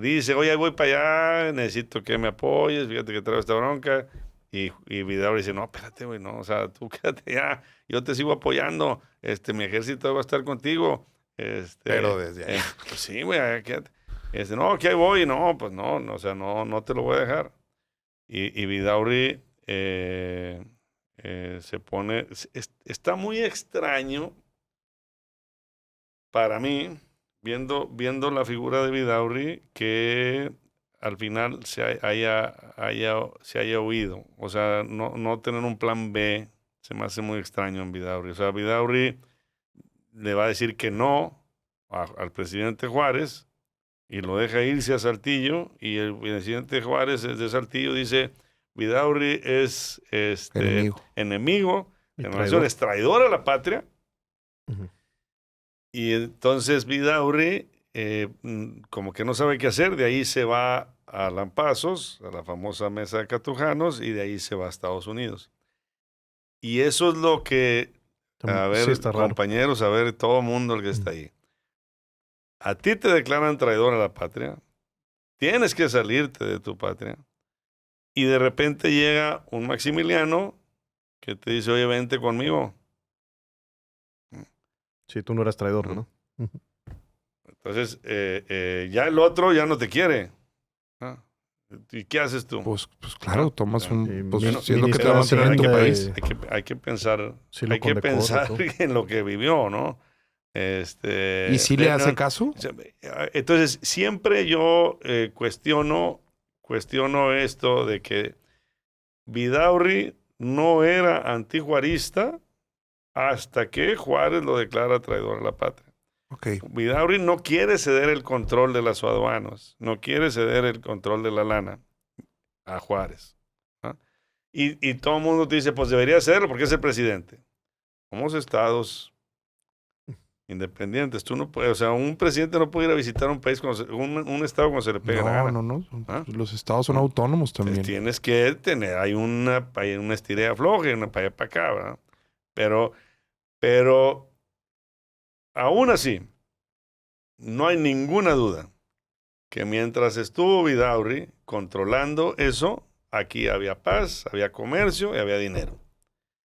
dice, oye, voy para allá, necesito que me apoyes, fíjate que traigo esta bronca. Y Vidaurri dice, no, espérate, güey, no, o sea, tú quédate ya, yo te sigo apoyando, mi ejército va a estar contigo. Pero desde ahí. Pues sí, güey, quédate. No, que ahí voy, no, pues no, o sea, no te lo voy a dejar. Y Vidaurri se pone, está muy extraño para mí, viendo la figura de Vidaurri, que al final se haya huido. O sea, no tener un plan B se me hace muy extraño en Vidaurri. O sea, Vidaurri le va a decir que no al presidente Juárez y lo deja irse a Saltillo, y el presidente Juárez de Saltillo dice, Vidaurri es enemigo en relación, es traidor a la patria. Uh-huh. Y entonces Vidaurri como que no sabe qué hacer, de ahí se va a Lampazos, a la famosa mesa de Catrujanos, y de ahí se va a Estados Unidos. Y eso es lo que, a ver, sí, compañeros, a ver, todo mundo el que está ahí. A ti te declaran traidor a la patria, tienes que salirte de tu patria, y de repente llega un Maximiliano que te dice, oye, vente conmigo. Sí, tú no eras traidor, ¿no? Entonces, ya el otro ya no te quiere. ¿Y qué haces tú? Pues claro, tomas un... Pues siendo que te van a tener en tu país. Hay que pensar, sí, pensar en lo que vivió, ¿no? ¿Y si le hace caso? Entonces, siempre yo cuestiono esto de que Vidaurri no era antijuarista hasta que Juárez lo declara traidor a la patria. Okay. Vidaurri no quiere ceder el control de las aduanas, no quiere ceder el control de la lana a Juárez, ¿no? Y todo el mundo te dice, pues debería hacerlo porque es el presidente. Somos estados independientes. Tú no puedes, o sea, un presidente no puede ir a visitar un país, un estado cuando se le pega la gana. No. Los estados son autónomos también. Entonces, tienes que tener, hay una estirada floja, una para allá para acá, ¿verdad? Pero aún así, no hay ninguna duda que mientras estuvo Vidaurri controlando eso, aquí había paz, había comercio y había dinero.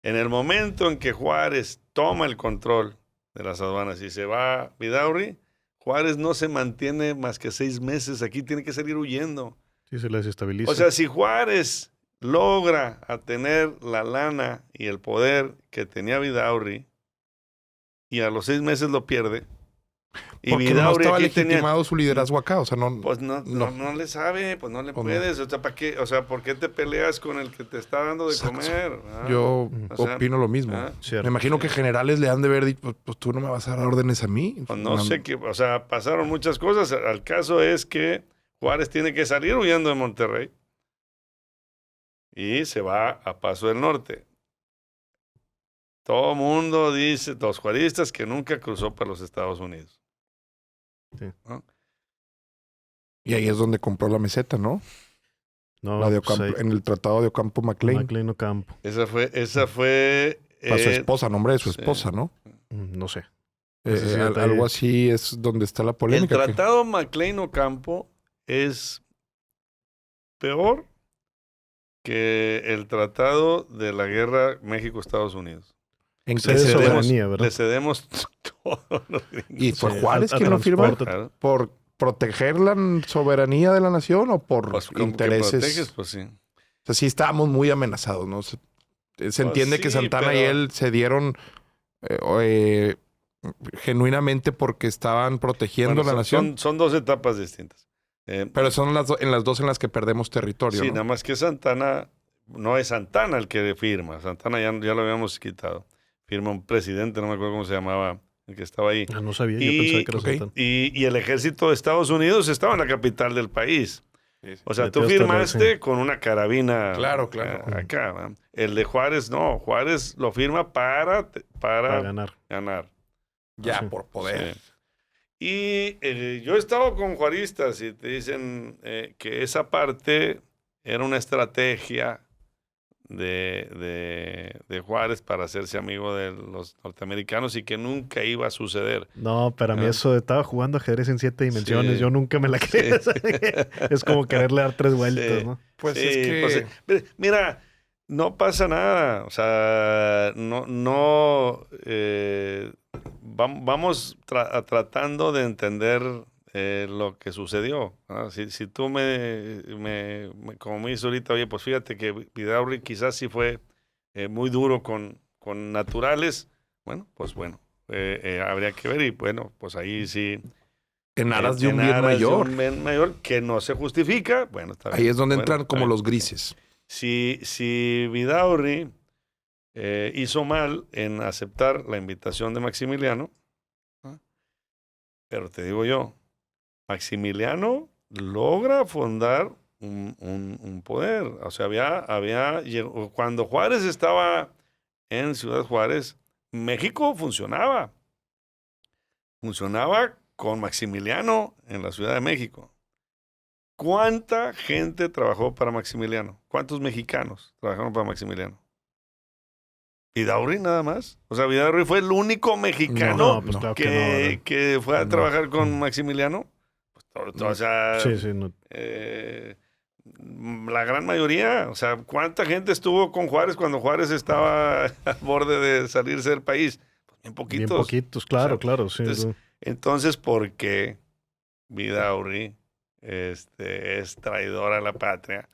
En el momento en que Juárez toma el control de las aduanas y se va Vidaurri, Juárez no se mantiene más que 6 meses aquí, tiene que salir huyendo. Sí, se les desestabiliza. O sea, si Juárez logra tener la lana y el poder que tenía Vidaurri y a los 6 meses lo pierde, Y Porque no Vidaurri estaba aquí tenía... legitimado su liderazgo acá, o sea, no... Pues no le sabe, pues no le Pues puedes. O sea, ¿para qué? O sea, ¿por qué te peleas con el que te está dando de Exacto. comer? Yo o sea, opino lo mismo. Cierto. Me imagino que generales le han de haber dicho, pues tú no me vas a dar órdenes a mí. pues no sé qué, o sea, pasaron muchas cosas. Al caso es que Juárez tiene que salir huyendo de Monterrey y se va a Paso del Norte. Todo mundo dice, los juaristas, que nunca cruzó para los Estados Unidos. Sí. ¿No? Y ahí es donde compró la meseta, ¿no? No, La de pues Ocampo, ahí, en el tratado de Ocampo-Maclean. McLean Ocampo. Esa fue Para su esposa, nombre de su sí. esposa, ¿no? No sé. Ese sí detalle. Algo así es donde está la El polémica. tratado McLean Ocampo es peor que el tratado de la guerra México-Estados Unidos. ¿En Sí, qué de se debe? soberanía, ¿verdad? Le cedemos todos los gringos. ¿Y fue Sí, Juárez a quien lo firma? transporte. Claro. ¿Por proteger la soberanía de la nación o por Pues, ¿cómo que intereses? proteges? Pues sí. O sea, sí estábamos muy amenazados, ¿no? Se entiende que sí, Santana y pero- él se dieron genuinamente porque estaban protegiendo Bueno, la nación. son dos etapas distintas. Pero son en las dos en las que perdemos territorio, sí, ¿no? nada más que Santana, no es Santana el que firma. Santana ya lo habíamos quitado. Firma un presidente, no me acuerdo cómo se llamaba, el que estaba ahí. Ah, no sabía, yo Y- pensaba que era ok. Santana. Y el ejército de Estados Unidos estaba en la capital del país. O sea, tú Metió hasta la- firmaste sí. con una carabina Claro. acá. ¿va? El de Juárez no. Juárez lo firma para Para ganar. ganar. Ya, Sí. por poder. Sí. Y yo he estado con juaristas y te dicen que esa parte era una estrategia de Juárez para hacerse amigo de los norteamericanos y que nunca iba a suceder. No, pero a mí Ah. eso de estaba jugando ajedrez en 7 dimensiones, Sí. yo nunca me la Sí. creí. Es como quererle dar 3 vueltas, Sí. ¿no? Pues Sí, es que... pues, mira, no pasa nada. O sea, vamos tratando de entender lo que sucedió. ¿No? Si tú como me dices ahorita, oye, pues fíjate que Vidaurri quizás sí fue muy duro con naturales. Bueno, pues bueno, habría que ver y bueno, pues ahí sí. en aras de un en bien aras de mayor. un bien mayor que no se justifica. Bueno, está bien. Ahí es donde Bueno, entran está como bien. los grises. Si Vidaurri hizo mal en aceptar la invitación de Maximiliano, ¿ah? Pero te digo yo, Maximiliano logra fundar un poder. O sea, cuando Juárez estaba en Ciudad Juárez, México funcionaba. Funcionaba con Maximiliano en la Ciudad de México. ¿Cuánta gente trabajó para Maximiliano? ¿Cuántos mexicanos trabajaron para Maximiliano? Vidaurri nada más. O sea, Vidaurri fue el único mexicano No, pues claro que no, que fue a No. trabajar con Maximiliano. Pues, o sea, Sí, sí, no. la gran mayoría. O sea, ¿cuánta gente estuvo con Juárez cuando Juárez estaba al borde de salirse del país? Pues bien poquitos. Bien poquitos, claro, O sea, claro, sí. Entonces, ¿por qué Vidaurri es traidor a la patria?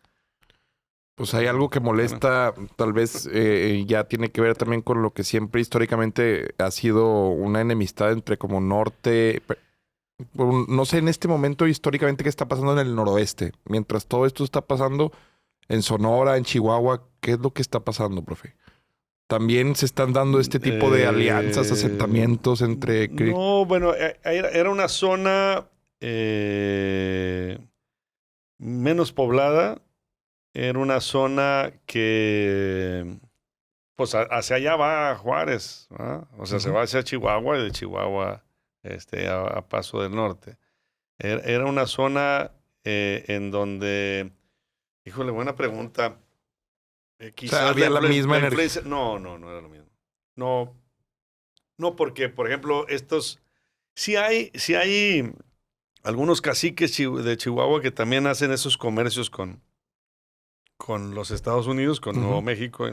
Pues hay algo que molesta, tal vez ya tiene que ver también con lo que siempre históricamente ha sido una enemistad entre como norte, no sé en este momento históricamente qué está pasando en el noroeste, mientras todo esto está pasando en Sonora, en Chihuahua, ¿qué es lo que está pasando, profe? También se están dando este tipo de alianzas, asentamientos entre... No, bueno, era una zona menos poblada. Era una zona que, pues, hacia allá va Juárez, ¿no? O sea, se va hacia Chihuahua y de Chihuahua a Paso del Norte. Era una zona en donde, híjole, buena pregunta. Quizás había la misma influencia. No era lo mismo. No, porque, por ejemplo, sí hay algunos caciques de Chihuahua que también hacen esos comercios con los Estados Unidos, con Nuevo México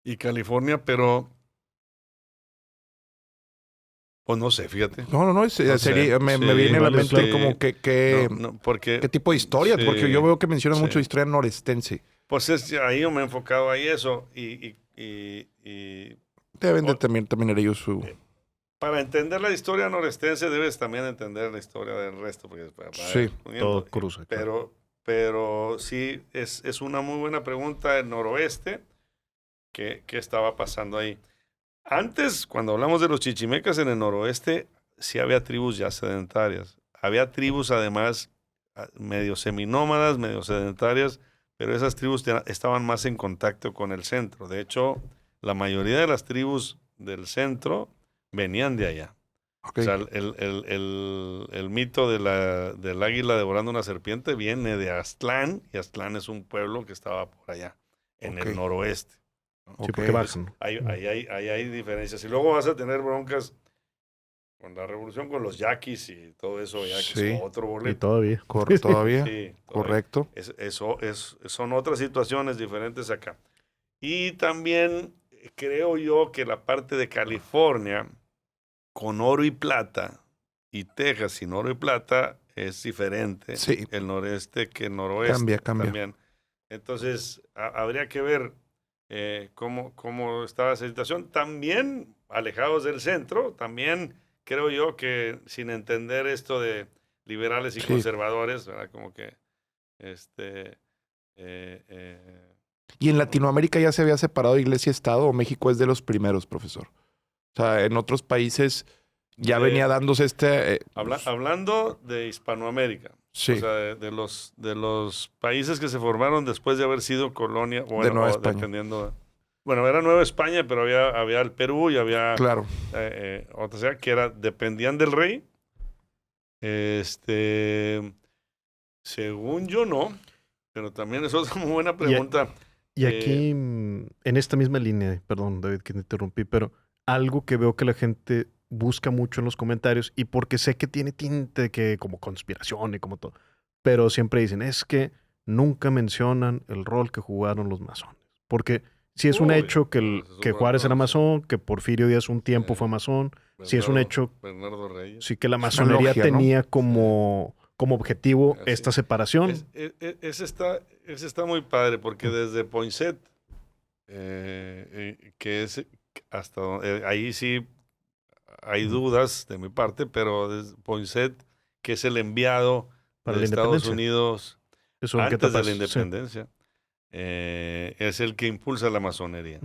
y California, pero pues no sé, fíjate. No, sería, me viene a la mente como porque, qué tipo de historia, sí, porque yo veo que mencionan sí. mucho historia norestense. Pues ahí yo me he enfocado ahí eso y Deben de también ellos su... Para entender la historia norestense debes también entender la historia del resto. Porque Sí, todo cruza. Pero sí, es una muy buena pregunta el noroeste. ¿Qué estaba pasando ahí? Antes, cuando hablamos de los chichimecas en el noroeste, sí había tribus ya sedentarias. Había tribus, además, medio seminómadas, medio sedentarias, pero esas tribus estaban más en contacto con el centro. De hecho, la mayoría de las tribus del centro venían de allá. Okay. O sea, el mito del águila devorando una serpiente viene de Aztlán, y Aztlán es un pueblo que estaba por allá, en el noroeste. Sí, porque bajan, ¿no? Ahí hay diferencias. Y luego vas a tener broncas con la revolución, con los yaquis y todo eso, ya que es otro boleto. Y todavía. ¿Todavía? Sí, correcto. Son otras situaciones diferentes acá. Y también creo yo que la parte de California, con oro y plata, y Texas sin oro y plata, es diferente. Sí. El noreste que el noroeste. Cambia. También. Entonces, habría que ver cómo estaba esa situación. También alejados del centro, también creo yo que sin entender esto de liberales y conservadores, ¿verdad? Como que ¿Y en Latinoamérica ya se había separado Iglesia y Estado o México es de los primeros, profesor? O sea, en otros países ya venía dándose hablando de Hispanoamérica. Sí. O sea, de los países que se formaron después de haber sido colonia, bueno, de Nueva España. Dependiendo. Bueno, era Nueva España, pero había el Perú y había claro. O sea, que dependían del rey. Según yo no, pero también es otra muy buena pregunta. Y aquí, en esta misma línea, perdón, David, que te interrumpí, pero algo que veo que la gente busca mucho en los comentarios, y porque sé que tiene tinte que como conspiración y como todo, pero siempre dicen, es que nunca mencionan el rol que jugaron los masones. Porque si es un hecho que Juárez era masón, que Porfirio Díaz un tiempo fue masón, si es un hecho Bernardo Reyes. Sí, que la masonería tenía como objetivo esta separación. Ese está muy padre, porque desde Poinsett, que es hasta ahí sí hay dudas de mi parte, pero desde Poinsett, que es el enviado de Estados Unidos antes de la independencia, es el que impulsa la masonería.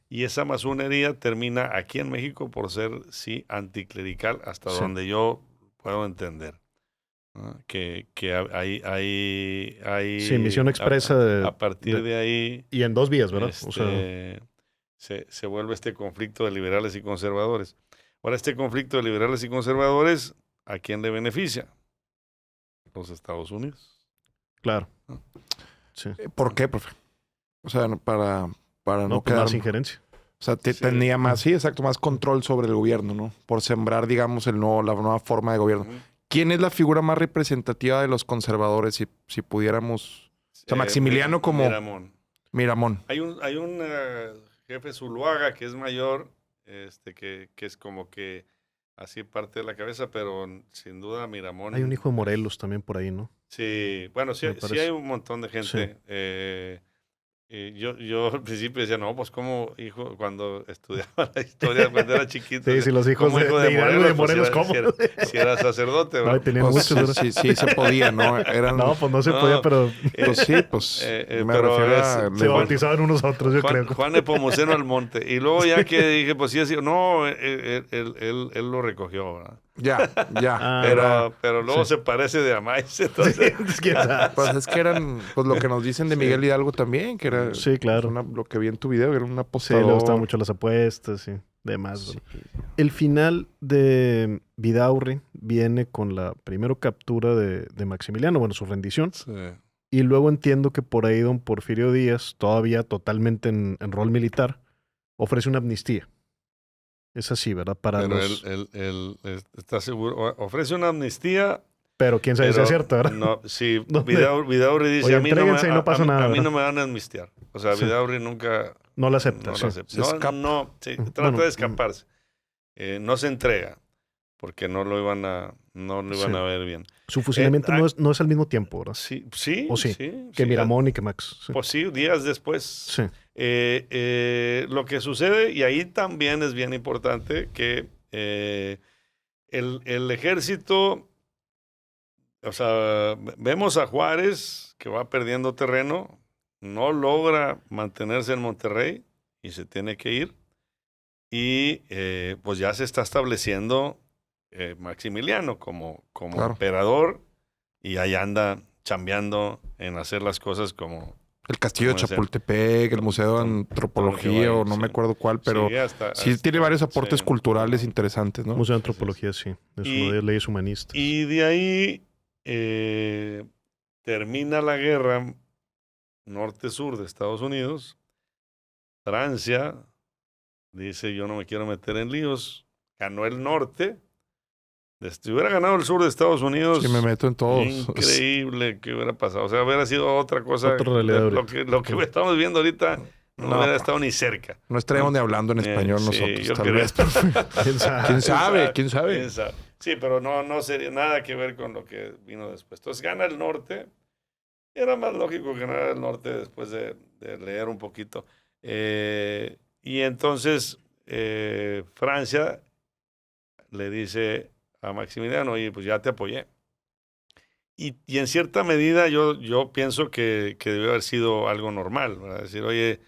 Y esa masonería termina aquí en México por ser, sí, anticlerical, hasta donde yo puedo entender. Que hay sí, misión expresa a partir de ahí. Y en 2 vías, ¿verdad? Se vuelve este conflicto de liberales y conservadores. Ahora, este conflicto de liberales y conservadores, ¿a quién le beneficia? Los Estados Unidos. Claro. Sí. ¿Por qué, profe? O sea, para no quedar... más injerencia. O sea, tenía más, más control sobre el gobierno, ¿no? Por sembrar, digamos, la nueva forma de gobierno. ¿Quién es la figura más representativa de los conservadores, si pudiéramos... O sea, Maximiliano como... Miramón. Hay un jefe Zuluaga que es mayor, que es como que así parte de la cabeza, pero sin duda Miramón... Hay un hijo de Morelos también por ahí, ¿no? Sí, bueno, sí hay un montón de gente. Sí. Yo al principio decía, no, pues como hijo, cuando estudiaba la historia, cuando era chiquito. Sí, los hijos de Morelos, ¿cómo? Si era sacerdote, ¿verdad? No, tenían muchos. Sí, se podía, ¿no? No, pues no se podía, pero... Pues sí, pues me refiero a... Se bautizaban unos otros, yo creo. Juan Nepomuceno Almonte. Y luego ya que dije, pues sí, así, no, él lo recogió, ¿verdad? Ya. Pero luego se parece de Amais, entonces... Pues es que eran, pues lo que nos dicen de Miguel Hidalgo también, que era... Sí, claro. Lo que vi en tu video, que era un apostador. Sí, le gustaban mucho las apuestas y demás. Sí. El final de Vidaurri viene con la primera captura de Maximiliano, bueno, su rendición. Sí. Y luego entiendo que por ahí don Porfirio Díaz, todavía totalmente en rol militar, ofrece una amnistía. Es así, ¿verdad? Pero él está seguro, ofrece una amnistía. Pero quién sabe si es cierto, ¿verdad? No, sí, Vidaurri dice, oye, a mí no pasa nada, a mí no me van a amnistiar. O sea, Vidaurri nunca... No la acepta. No, trata de escaparse. No se entrega, porque no lo iban a ver bien. Su fusilamiento no es al mismo tiempo, ¿verdad? Sí. ¿O sí? Que Miramón y que Max. Sí. Pues sí, días después. Sí. Lo que sucede, y ahí también es bien importante, que El ejército, o sea, vemos a Juárez que va perdiendo terreno, no logra mantenerse en Monterrey y se tiene que ir. Y pues ya se está estableciendo Maximiliano como Claro. emperador y ahí anda chambeando en hacer las cosas como... El castillo de ¿Cómo decir? Chapultepec, el Museo de Antropología, o no me acuerdo cuál, pero sí tiene varios aportes culturales interesantes, ¿no? Museo de Antropología, sí. Es uno de leyes humanistas. Y de ahí termina la guerra norte-sur de Estados Unidos. Francia dice, yo no me quiero meter en líos. Ganó el norte. Si hubiera ganado el sur de Estados Unidos, Sí, me meto en todos. increíble que hubiera pasado. O sea, hubiera sido otra cosa. Otra realidad Lo que estamos viendo ahorita no hubiera estado ni cerca. No estaríamos ni hablando en español Sí, nosotros, yo tal creo. vez. ¿Quién sabe? ¿Quién sabe? Sí, pero no sería nada que ver con lo que vino después. Entonces gana el norte. Era más lógico ganar el norte después de leer un poquito. Y entonces Francia le dice a Maximiliano, oye, pues ya te apoyé. Y en cierta medida yo pienso que debió haber sido algo normal, ¿verdad? Decir, oye,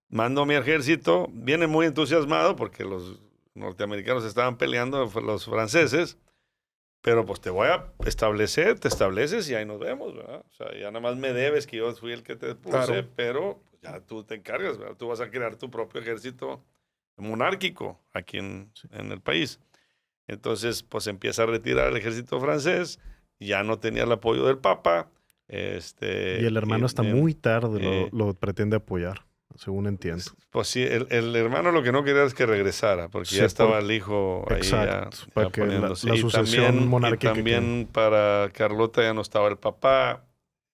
mando mi ejército, viene muy entusiasmado porque los norteamericanos estaban peleando, los franceses, pero pues te voy a establecer, te estableces y ahí nos vemos, ¿verdad? O sea, ya nada más me debes que yo fui el que te puse, Claro. pero pues, ya tú te encargas, ¿verdad? Tú vas a crear tu propio ejército monárquico aquí en el país. Entonces, pues empieza a retirar el ejército francés, ya no tenía el apoyo del Papa. Y el hermano hasta muy tarde lo pretende apoyar, según entiendo. Pues sí, el hermano lo que no quería es que regresara, porque Sí, ya estaba el hijo ahí exacto, ya para que poniéndose. la Y sucesión monárquica. Y también para Carlota ya no estaba el papá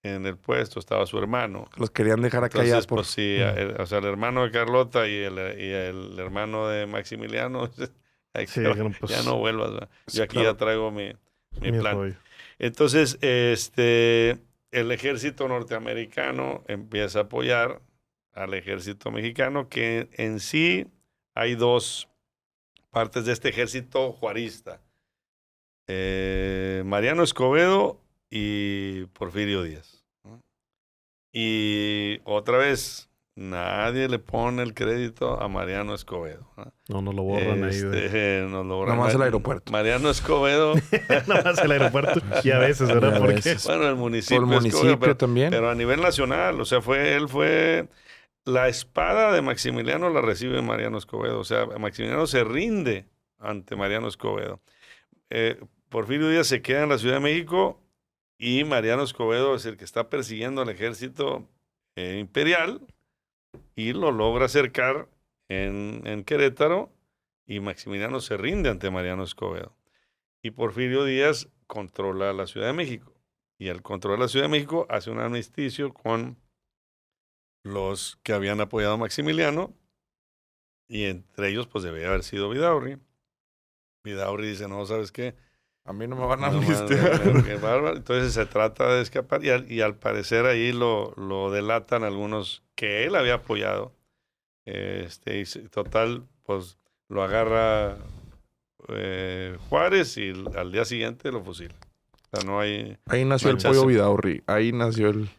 en el puesto, estaba su hermano. Los querían dejar acá Entonces, ya por... pues sí, o sea, el hermano de Carlota y el hermano de Maximiliano, Sí, pues, ya no vuelvas, ¿verdad? Yo aquí claro. ya traigo mi plan. rollo. Entonces, el ejército norteamericano empieza a apoyar al ejército mexicano, que en sí hay dos partes de este ejército juarista. Mariano Escobedo y Porfirio Díaz, ¿no? Y otra vez, nadie le pone el crédito a Mariano Escobedo, ¿no? No lo borran ahí. Nos lo borran. Nomás el aeropuerto. Mariano Escobedo. Nomás el aeropuerto. Y a veces, ¿verdad? Y a Porque veces. Bueno, el municipio. Por el municipio también. Pero a nivel nacional, o sea, él fue... La espada de Maximiliano la recibe Mariano Escobedo. O sea, Maximiliano se rinde ante Mariano Escobedo. Porfirio Díaz se queda en la Ciudad de México y Mariano Escobedo es el que está persiguiendo al ejército imperial y lo logra acercar en Querétaro y Maximiliano se rinde ante Mariano Escobedo. Y Porfirio Díaz controla la Ciudad de México. Y al controlar la Ciudad de México hace un armisticio con los que habían apoyado a Maximiliano, y entre ellos pues debía haber sido Vidaurri. Vidaurri dice, no, ¿sabes qué? A mí no me van a No, amnistiar. qué bárbaro. Entonces se trata de escapar y al parecer ahí lo delatan algunos que él había apoyado. Y total, pues lo agarra Juárez y al día siguiente lo fusila. O sea, no hay... Ahí nació no el hay pollo chance. Vidaurri. Ahí nació el...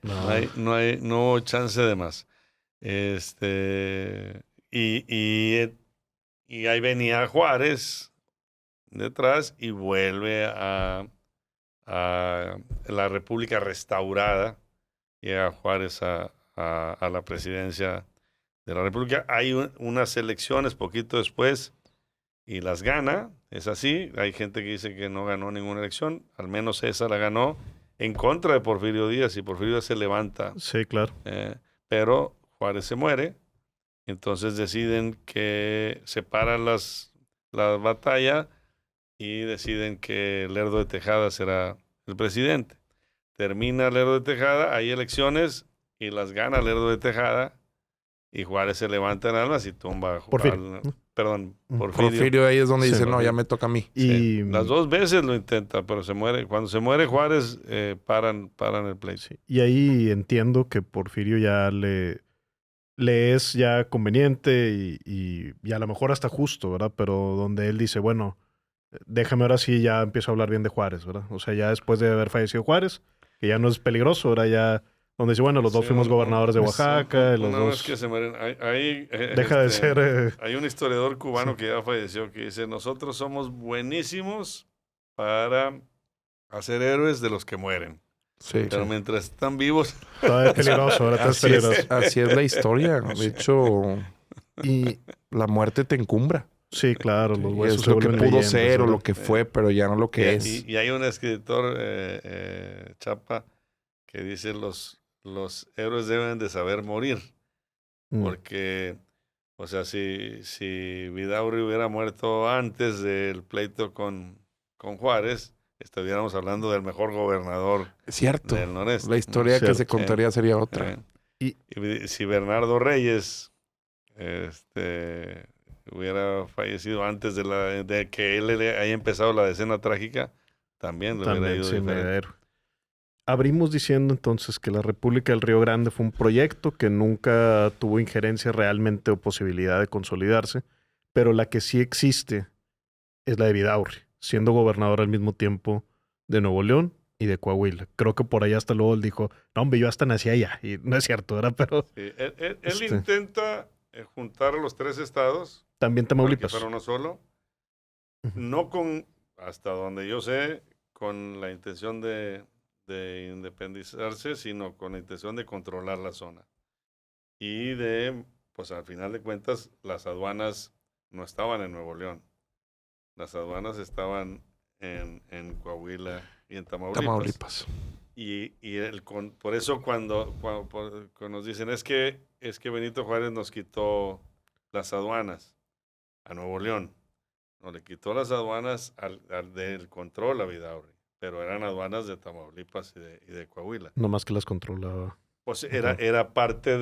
No hubo chance de más. Y ahí venía Juárez detrás y vuelve a la República restaurada. Llega Juárez a la presidencia de la República. Hay unas elecciones poquito después y las gana. Es así. Hay gente que dice que no ganó ninguna elección. Al menos esa la ganó en contra de Porfirio Díaz, y Porfirio Díaz se levanta. Sí, claro. Pero Juárez se muere. Entonces deciden que separan la batalla y deciden que Lerdo de Tejada será el presidente. Termina Lerdo de Tejada, hay elecciones y las gana Lerdo de Tejada, y Juárez se levanta en armas y tumba a Porfirio. Porfirio ahí es donde Sí, dice, ¿no? no, ya me toca a mí. Y Las dos veces lo intenta, pero se muere. Cuando se muere Juárez, paran el pleito. sí. Y ahí entiendo que Porfirio ya le es ya conveniente y a lo mejor hasta justo, ¿verdad? Pero donde él dice, bueno, déjame ahora sí ya empiezo a hablar bien de Juárez, ¿verdad? O sea, ya después de haber fallecido Juárez, que ya no es peligroso, ahora ya, donde dice, bueno, los dos Sí, fuimos gobernadores de Oaxaca, los una vez que dos... se mueren, Deja de ser... hay un historiador sí, cubano que ya falleció que dice, nosotros somos buenísimos para hacer héroes de los que mueren, Sí. pero mientras están vivos, todavía es peligroso, ahora todo es peligroso. Así es la historia. De hecho, Y la muerte te encumbra. sí, claro, Sí, los y huesos es se lo que vuelven pudo leyendas, ser o ¿verdad? lo que fue, pero ya no lo que es. y hay un escritor, Chapa, que dice los héroes deben de saber morir, Mm, porque, o sea, si Vidaurri hubiera muerto antes del pleito con Juárez, estuviéramos hablando del mejor gobernador Es cierto. del noreste, La ¿no? historia que se Cierto. contaría sería otra. Eh, Y y si Bernardo Reyes hubiera fallecido antes de que él haya empezado la decena trágica, también le hubiera también, ido sí, diferente. héroe. Abrimos diciendo entonces que la República del Río Grande fue un proyecto que nunca tuvo injerencia realmente o posibilidad de consolidarse, pero la que sí existe es la de Vidaurri, siendo gobernador al mismo tiempo de Nuevo León y de Coahuila. Creo que por ahí hasta luego él dijo, no hombre, yo hasta nací allá. Y no es cierto, ¿verdad? Pero Sí, él este, intenta juntar a los tres estados también para que Tamaulipas. fuera uno solo, Ujú. no con, hasta donde yo sé, con la intención de independizarse, sino con la intención de controlar la zona. Y pues al final de cuentas, las aduanas no estaban en Nuevo León. Las aduanas estaban en Coahuila y en Tamaulipas. Tamaulipas. Por eso cuando nos dicen es que Benito Juárez nos quitó las aduanas a Nuevo León. No, le quitó las aduanas del control a Vidaurri, pero eran aduanas de Tamaulipas y de Coahuila. No más que las controlaba. Pues Ok. era parte o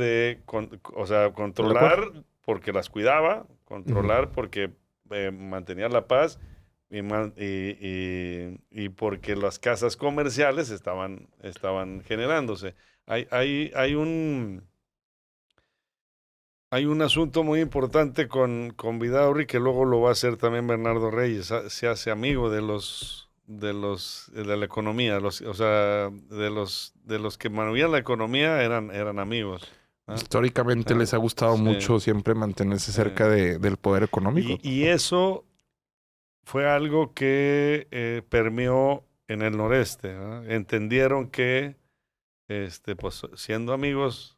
sea, ¿De acuerdo? controlar porque las cuidaba, controlar Ujú. porque mantenía la paz y porque las casas comerciales estaban generándose. Hay hay un asunto muy importante con Vidaurri que luego lo va a hacer también Bernardo Reyes. Se hace amigo de la economía, o sea, de los que movían la economía eran amigos. ¿Ah? Históricamente Ah, les ha gustado sí, mucho siempre mantenerse sí. cerca del poder económico. Y eso fue algo que permeó en el noreste. ¿Ah? Entendieron que, pues, siendo amigos,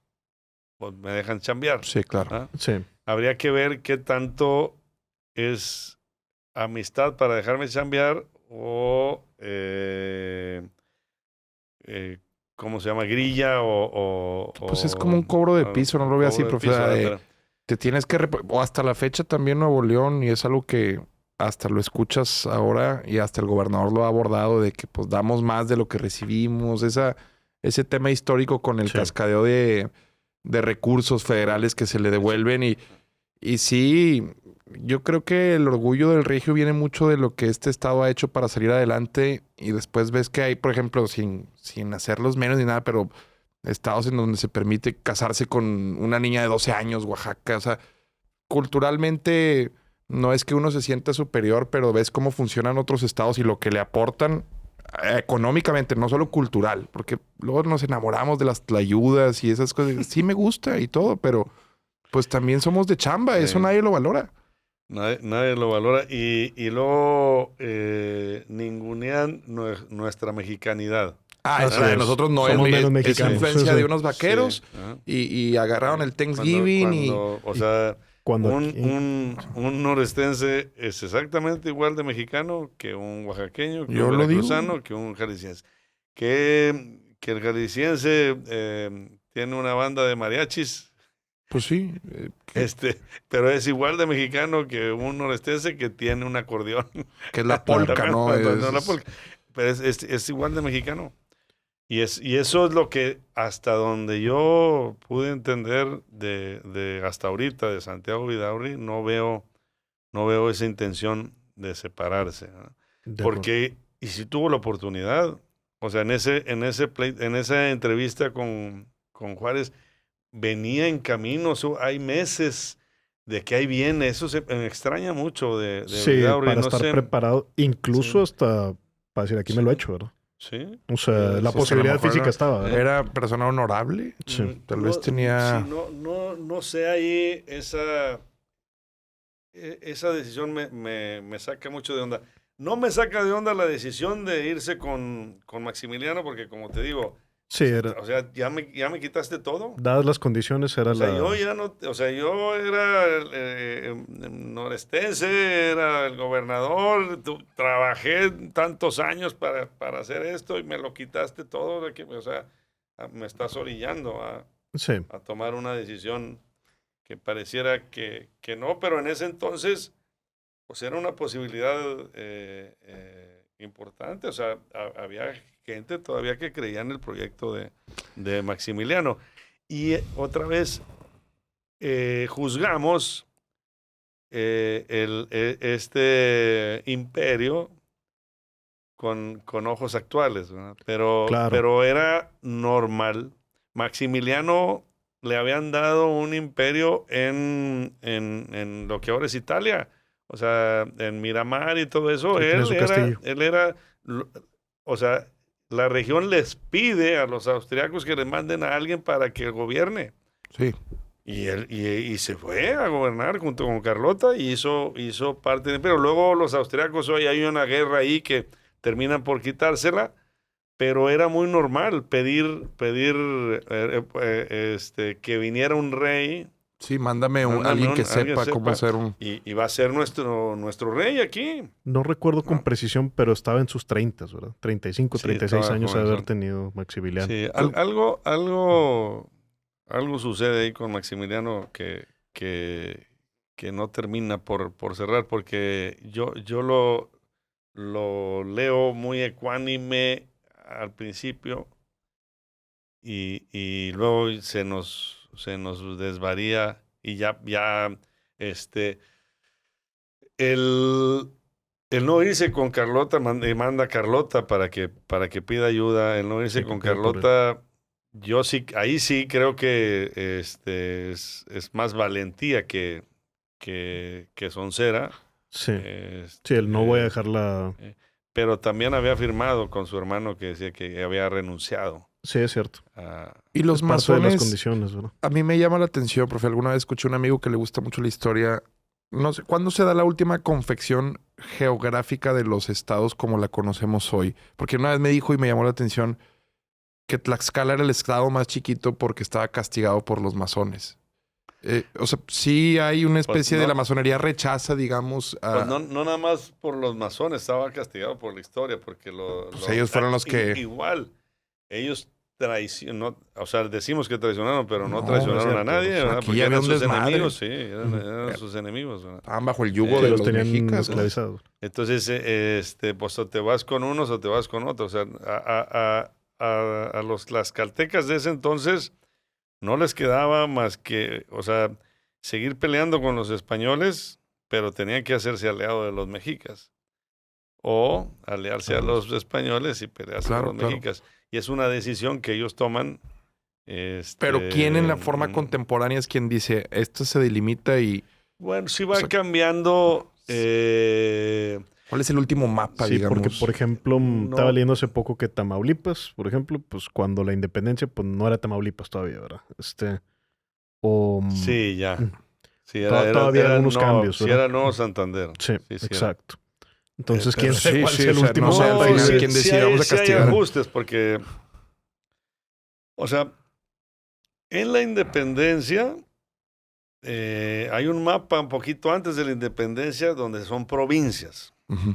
pues, me dejan chambear. Sí, claro. ¿Ah? Sí. Habría que ver qué tanto es amistad para dejarme chambear o, ¿cómo se llama? Grilla Pues es como un cobro de piso, no un lo veo así, cobro de profe. O piso. sea, ¿Verdad? Pero, te tienes que... O hasta la fecha también Nuevo León, y es algo que hasta lo escuchas ahora y hasta el gobernador lo ha abordado, de que pues damos más de lo que recibimos. Ese tema histórico con el Sí. cascadeo de recursos federales que se le devuelven. Y sí, yo creo que el orgullo del regio viene mucho de lo que este estado ha hecho para salir adelante. Y después ves que hay, por ejemplo, sin hacerlos menos ni nada, pero estados en donde se permite casarse con una niña de 12 años, Oaxaca. O sea, culturalmente no es que uno se sienta superior, pero ves cómo funcionan otros estados y lo que le aportan económicamente, no solo cultural, porque luego nos enamoramos de las tlayudas y esas cosas. Sí me gusta y todo, pero pues también somos de chamba, eso sí. nadie lo valora. Nadie lo valora y luego ningunean nuestra mexicanidad. Esa Así de es. nosotros no Somos es, menos es mexicanos. influencia Sí, de sí. unos vaqueros Sí, ajá. y agarraron el Thanksgiving O Y sea, cuando aquí... un norestense es exactamente igual de mexicano que un oaxaqueño, que un yo lo digo, veracruzano, que un jalisciense. Que el jalisciense tiene una banda de mariachis, pues sí, pero es igual de mexicano que un norestense que tiene un acordeón. que es la Claro. polca, ¿no? No, la polca. Pero es igual de mexicano. Y eso es lo que hasta donde yo pude entender de hasta ahorita de Santiago Vidaurri, no veo esa intención de separarse. ¿No? De acuerdo. Porque, y si tuvo la oportunidad, o sea, en esa entrevista con Juárez, venía en camino, hay meses de qué ahí viene. Eso me extraña mucho de Sí, Vidaurri, para no estar sé. preparado, incluso Sí. hasta para decir, aquí me lo he hecho, ¿verdad? Sí. O sea, Sí, la sí, posibilidad a lo mejor física estaba, ¿verdad? Era persona honorable. Sí. Tal vez tenía... Sí, no sé ahí esa decisión me saca mucho de onda. No me saca de onda la decisión de irse con Maximiliano, porque como te digo, Sí, era, o sea, ya me quitaste todo. dadas las condiciones, era O sea, yo la... ya no, o sea, yo era norestense, era el gobernador, trabajé tantos años para hacer esto y me lo quitaste todo, o sea, me estás orillando Sí, a tomar una decisión que pareciera que no, pero en ese entonces, pues era una posibilidad importante, o sea, había gente todavía que creía en el proyecto de Maximiliano. Y otra vez juzgamos este imperio con ojos actuales, ¿verdad? claro. Pero era normal. Maximiliano le habían dado un imperio en lo que ahora es Italia, o sea, en Miramar y todo eso. Sí, tenía su castillo. O sea, la región les pide a los austriacos que le manden a alguien para que gobierne. Sí. Y se fue a gobernar junto con Carlota y hizo parte de... Pero luego los austriacos, hoy hay una guerra ahí que terminan por quitársela, pero era muy normal pedir que viniera un rey. Sí, mándame alguien que sepa cómo ser un... Y va a ser nuestro rey aquí. No recuerdo con ¿No? precisión, pero estaba en sus 30, ¿verdad? 35, Sí, 36 estaba años de haber comenzando. tenido Maximiliano. Sí, algo sucede ahí con Maximiliano que no termina por cerrar, porque yo lo leo muy ecuánime al principio y luego se nos desvaría y ya el, el no irse con Carlota, manda a Carlota para que pida ayuda, el no irse Sí, que con pida por él. Carlota, yo sí, ahí sí creo que es más valentía que Soncera. Sí. Sí, Este, el no voy a dejar la... eh, pero también había firmado con su hermano que decía que había renunciado Sí, es cierto. a... Y Es los parte de las masones, condiciones, ¿verdad? a mí me llama la atención, profe. Alguna vez escuché a un amigo que le gusta mucho la historia. No sé, ¿cuándo se da la última confección geográfica de los estados como la conocemos hoy? Porque una vez me dijo y me llamó la atención que Tlaxcala era el estado más chiquito porque estaba castigado por los masones. O sea, sí hay una Pues especie de la masonería rechaza, digamos, Pues a... no nada más por los masones, estaba castigado por la historia, porque Pues ellos fueron los que... igual, ellos traicionaron, o sea, decimos que traicionaron, pero no No, traicionaron es a cierto, nadie, sí. ¿verdad? Aquí Porque ya había eran un sus desmadre. enemigos, sí, eran Ujú. sus enemigos, ¿verdad? Estaban bajo el yugo Sí, de los los tenían mexicas. esclavizados. Entonces, pues o te vas con unos o te vas con otros. O sea, a los tlaxcaltecas de ese entonces no les quedaba más que, o sea, seguir peleando con los españoles, pero tenían que hacerse aliado de los mexicas. O aliarse a los españoles y pelearse con Claro, los claro. mexicas. Y es una decisión que ellos toman. Pero ¿quién en la forma contemporánea es quien dice, esto se delimita y... Bueno, sí O va sea, cambiando. ¿cuál es el último mapa, Sí, porque, digamos? por ejemplo, estaba No, leyendo hace poco que Tamaulipas, por ejemplo, pues cuando la independencia, pues no era Tamaulipas todavía, ¿verdad? O... sí, ya. mm, Sí, todavía algunos cambios, sí ¿verdad? era Nuevo Santander. Sí, Sí, era. exacto. Entonces, Pero quién sabe sí, cuál sí, sea o el sea, último no sé, al mapa ahí final de... quién decide, vamos a sí hay castigar. ajustes porque, o sea, en la independencia hay un mapa un poquito antes de la independencia donde son provincias. Ujú.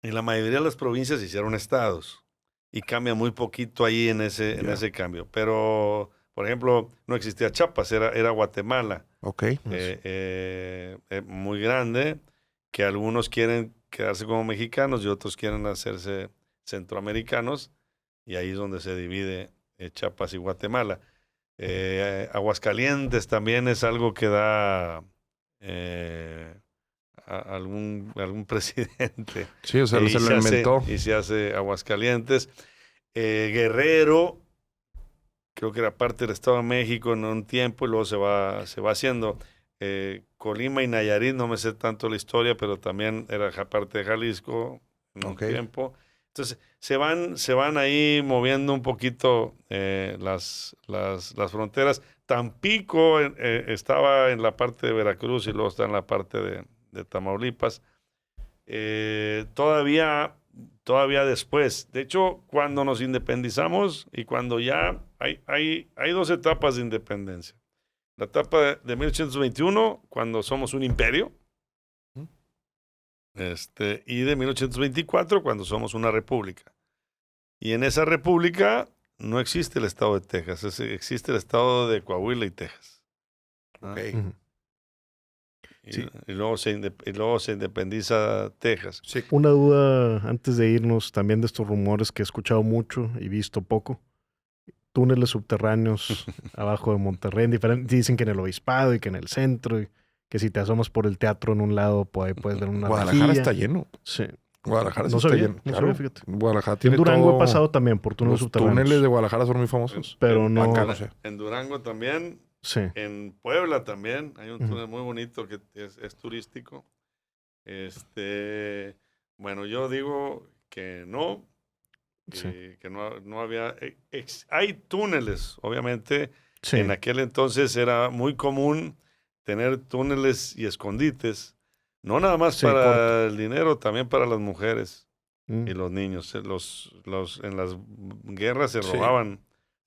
Y la mayoría de las provincias hicieron estados. Y cambia muy poquito ahí en Ya. ese cambio. Pero, por ejemplo, no existía Chiapas, era Guatemala. Ok. Muy grande, que algunos quieren quedarse como mexicanos y otros quieren hacerse centroamericanos, y ahí es donde se divide Chiapas y Guatemala. Aguascalientes también es algo que da algún presidente, Sí, o sea, se lo inventó. y se hace Aguascalientes. Guerrero, creo que era parte del Estado de México en un tiempo y luego se va haciendo. Colima y Nayarit, no me sé tanto la historia, pero también era parte de Jalisco en un Ok. tiempo. Entonces, se van ahí moviendo un poquito las fronteras. Tampico estaba en la parte de Veracruz y luego está en la parte de Tamaulipas. Todavía después. De hecho, cuando nos independizamos y cuando ya hay dos etapas de independencia. La etapa de 1821, cuando somos un imperio, Ujú. y de 1824, cuando somos una república. Y en esa república no existe el estado de Texas, existe el estado de Coahuila y Texas. ¿Ah? Ok. Ujú. Y, Sí. y luego se independiza Texas. Sí. Una duda antes de irnos también de estos rumores que he escuchado mucho y visto poco. Túneles subterráneos abajo de Monterrey. Dicen que en el Obispado y que en el centro. Y que si te asomas por el teatro en un lado, pues ahí puedes ver una Guadalajara rejilla. está lleno. Sí. Guadalajara sí No está sabía, lleno. no Claro. sabía, fíjate. Guadalajara Yo en tiene Durango he todo. pasado también por túneles Los subterráneos. túneles de Guadalajara son muy famosos. Pero no- Acá no sé. En Durango también, Sí. en Puebla también, hay un Ujú. túnel muy bonito que es turístico. Bueno, yo digo que no, Sí. que no había... hay túneles, obviamente. Sí. En aquel entonces era muy común tener túneles y escondites, no nada más Sí, para corto. el dinero, también para las mujeres Mm. y los niños. En las guerras se Sí. robaban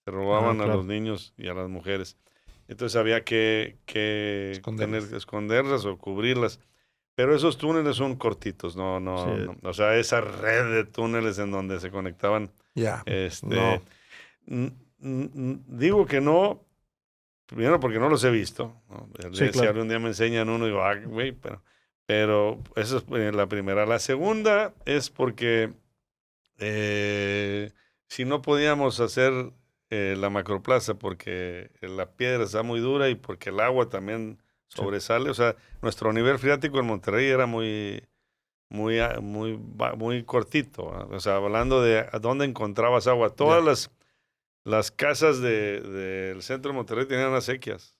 a claro. los niños y a las mujeres. Entonces había que Esconderlas. esconderlas o cubrirlas. Pero esos túneles son cortitos, Sí. o sea, esa red de túneles en donde se conectaban, Ya. este, No. digo que no, primero porque no los he visto, ¿no? Sí, Si claro. algún día me enseñan uno, digo, güey, pero esa es la primera. La segunda es porque si no podíamos hacer la macroplaza porque la piedra está muy dura y porque el agua también Sí. sobresale, o sea, nuestro nivel freático en Monterrey era muy cortito, ¿va? O sea, hablando de a dónde encontrabas agua, todas las casas del centro de Monterrey tenían acequias.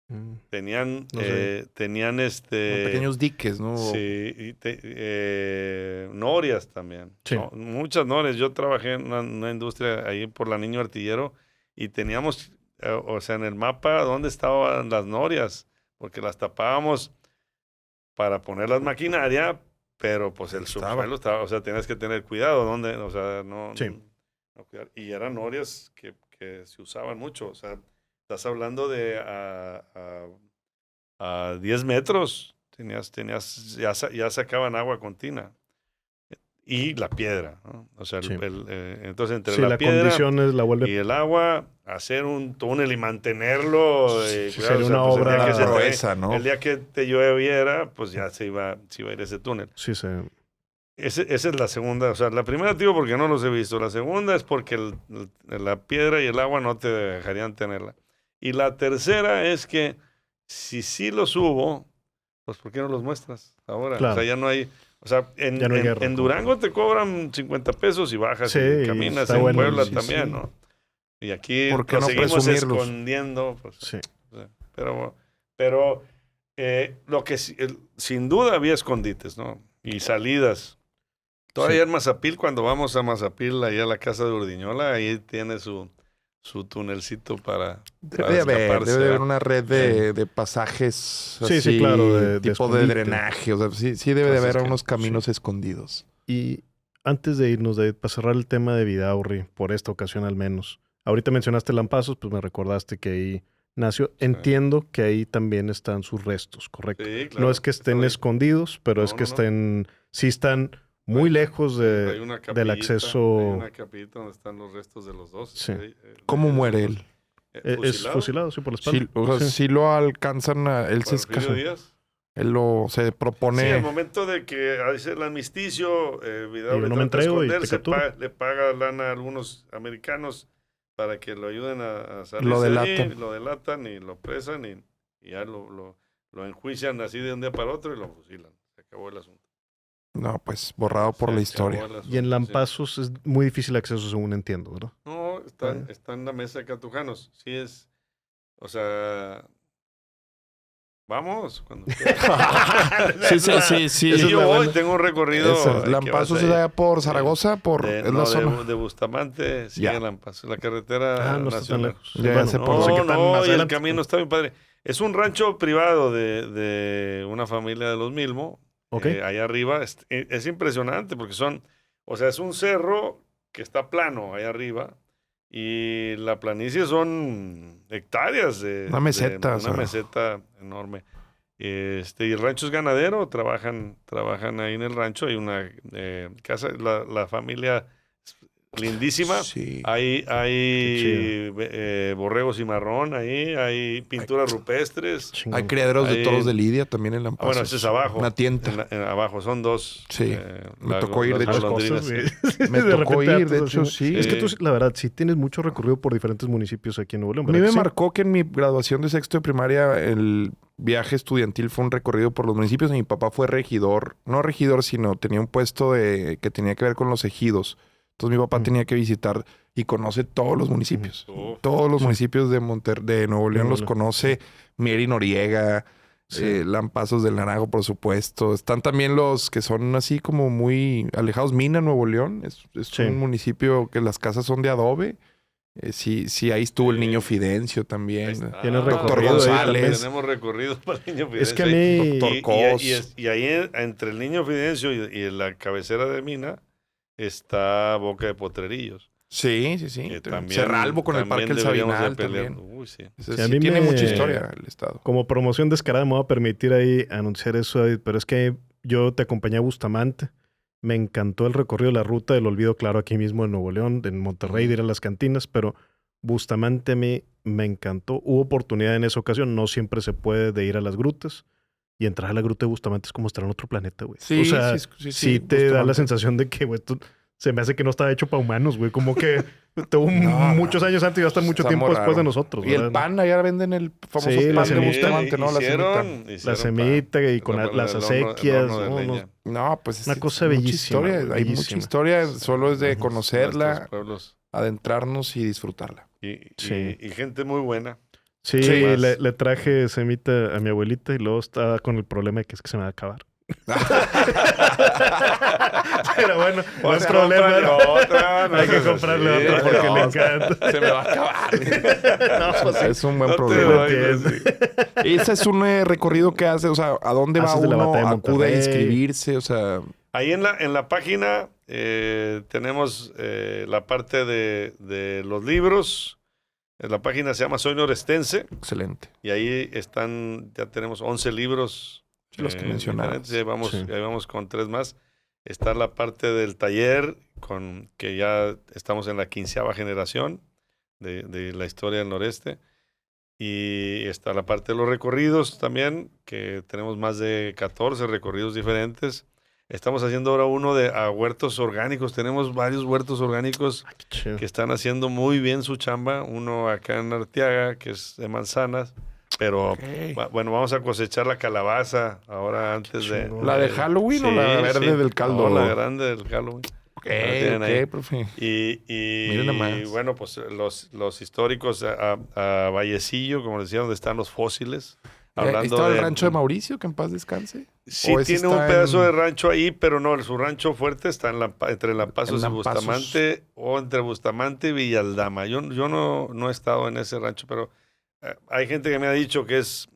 Mm. Tenían, No sé. tenían Como pequeños diques, ¿no? sí, norias también. Sí. Muchas norias. Yo trabajé en una industria ahí por la Niño Artillero y teníamos, o sea, en el mapa dónde estaban las norias, porque las tapábamos para poner las maquinaria, pero pues el Estaba. subsuelo estaba, o sea, tenías que tener cuidado, dónde, o sea, no, Sí. no cuidar. Y eran norias que se usaban mucho, o sea, estás hablando de a 10 metros, ya sacaban agua con tina. Y la piedra, ¿no? O sea, Sí. entonces entre Sí, la la piedra condición es la y vuelve. el agua, hacer un túnel y mantenerlo, Sí, cuidado, sería o sea, una pues obra. Proeza, ¿no? el día que te lloviera, pues ya se iba a ir ese túnel. Sí, se. Esa es la segunda, o sea, la primera digo porque no los he visto, la segunda es porque la piedra y el agua no te dejarían tenerla. Y la tercera es que si sí los hubo, pues ¿por qué no los muestras ahora? O sea, Claro. ya no hay, o sea, Ya no hay guerra, en como Durango te cobran 50 pesos y bajas Sí, y y caminas, está en bueno. Puebla Sí, también, sí. ¿no? Y aquí ¿Por qué lo no seguimos presumirlos? escondiendo, pues, Sí. o sea, pero lo que sin duda había escondites, ¿no? Y salidas. Todavía Sí. en Mazapil, cuando vamos a Mazapil, ahí a la casa de Urdiñola, ahí tiene su tunelcito para Debe escaparse, de haber ¿verdad? una red de pasajes Sí, sí, así, claro, de tipo de escondite. drenaje. O sea, sí debe de Entonces, haber que- unos caminos escondidos. Y antes de irnos, David, para cerrar el tema de Vidaurri, por esta ocasión al menos. Ahorita mencionaste Lampazos, pues me recordaste que ahí nació. Sí. Entiendo que ahí también están sus restos, ¿correcto? Sí, claro. No es que estén están ahí. escondidos, pero No, es que no, no. estén, sí están muy lejos Hay una del capillita, acceso. Hay una capillita donde están los restos de los dos. Sí. ¿Cómo muere él? Es fusilado, sí, por la espalda. Sí, o sea, Sí. sí lo alcanzan él se Porfirio escasa. Díaz. Él se Sí, propone. al momento de que hace el armisticio, Vidaurri Y yo no me trata de entrego y te esconderse, capturo. le paga lana a algunos americanos para que lo ayuden a salirse Lo de delatan. ahí, lo delatan y lo presan y ya lo enjuician así de un día para otro y lo fusilan. Se acabó el asunto. No, pues borrado por Se la acabó historia. el asunto, Y en sí. Lampazos es muy difícil acceso, según entiendo, ¿verdad? No, está en la mesa de Catujanos. Sí es, o sea, Vamos, cuando quieras. Sí. Sí, yo voy, tengo un recorrido. Lampazos es allá por Zaragoza, es la zona. De Bustamante, sí, Ya. Lampazos, la carretera no está tan nacional. lejos. Ya Bueno, sé por no dónde. sé qué tan No, más y el adelante. camino está bien padre. Es un rancho privado de una familia de los Milmo. Ok. Allá arriba. Es impresionante porque es un cerro que está plano allá arriba. Y la planicie son hectáreas Una meseta, una o sea. meseta enorme. Y el rancho es ganadero, trabajan ahí en el rancho. Hay una casa, la familia es lindísima. Sí. Hay chido. borregos cimarrón ahí, hay pinturas rupestres. Chingón. Hay criaderos de Ahí- toros de Lidia también en Lampazos. Bueno, ese es abajo. Una tienda. Abajo, son dos. Sí, me tocó ir, las de hecho. golondrinas, Cosas, sí. güey. Me De tocó repente ir, de datos hecho, así, sí. ¿no? Es que tú, la verdad, sí tienes mucho recorrido por diferentes municipios aquí en Nuevo León, A mí ¿verdad me que sí? marcó que en mi graduación de sexto de primaria el viaje estudiantil fue un recorrido por los municipios. Mi papá fue regidor, no regidor, sino tenía un puesto que tenía que ver con los ejidos. Entonces mi papá tenía que visitar y conoce todos los municipios. Uf. Todos los municipios de de Nuevo León los conoce. Mieri Noriega, Lampazos del Naranjo, por supuesto. Están también los que son así como muy alejados. Mina, Nuevo León. Es un municipio que las casas son de adobe. Sí, ahí estuvo el niño Fidencio Ahí también. está. Tienes Doctor recorrido ahí González. también. Tenemos recorridos para el niño Fidencio. Es que a mí... Doctor Cos. Y ahí entre el niño Fidencio y la cabecera de Mina está Boca de Potrerillos. Sí. Que también, Cerralbo con el Parque El deberíamos de Sabinal pelear. también. Uy, sí. Sí, Sí, a mí tiene me- mucha historia el estado. Como promoción descarada me voy a permitir ahí anunciar eso, David, pero es que yo te acompañé a Bustamante. Me encantó el recorrido de la ruta del olvido, claro, aquí mismo en Nuevo León, en Monterrey, de ir a las cantinas, pero Bustamante a mí me encantó. Hubo oportunidad en esa ocasión, no siempre se puede, de ir a las grutas. Y entrar a la gruta de Bustamante es como estar en otro planeta, güey. Sí, o sea, sí, sí te da la Bustamante. sensación de que, güey, se me hace que no estaba hecho para humanos, güey. Como que tuvo No, muchos años antes y va a estar mucho está tiempo muy después de raro. nosotros. Y el ¿verdad? pan, allá venden el famoso Sí, la pan de semita. Bustamante, ¿no? La semita. La semita y con las acequias. El horno de no, leña. No, pues Una cosa mucha bellísima, historia. güey, Hay mucha bellísima. historia. Solo es de Nuestros conocerla, pueblos. adentrarnos y disfrutarla. Sí. Y gente muy buena. Sí, Sí. le traje semita a mi abuelita y luego estaba con el problema de que es que se me va a acabar. Pero bueno, no es problema. Hay que comprarle otra porque le encanta. Se me va a acabar. No, pues sí. Es un buen No te problema. vayas. Ese es un recorrido que hace, o sea, ¿a dónde va Haces de la uno? Batalla de ¿Acude a Monterrey? inscribirse? O sea, Ahí en la página tenemos la parte de los libros. La página se llama Soy Norestense excelente. y ahí ya tenemos 11 libros. Sí, los que mencionabas. mencionabas. Sí. Ahí vamos con 3 más. Está la parte del taller, que ya estamos en la 15ª generación de la historia del noreste. Y está la parte de los recorridos también, que tenemos más de 14 recorridos diferentes. Estamos haciendo ahora uno a huertos orgánicos. Tenemos varios huertos orgánicos Qué chido. que están haciendo muy bien su chamba. Uno acá en Arteaga, que es de manzanas. Pero Ok. bueno, vamos a cosechar la calabaza ahora antes de... chingón. ¿La de Halloween o la verde del caldo? No, la grande del Halloween. Ok, tienen ok, ahí. profe. Y Miren nomás. bueno, pues los históricos a Vallecillo, como decía, donde están los fósiles. Ahí Hablando estaba el de- rancho de Mauricio, que en paz descanse. Sí, ¿O ese tiene un está pedazo en- de rancho ahí, pero no, su rancho fuerte está entre Lampazos y En Lampazos. Bustamante, o entre Bustamante y Villaldama. Yo no he estado en ese rancho, pero hay gente que me ha dicho que es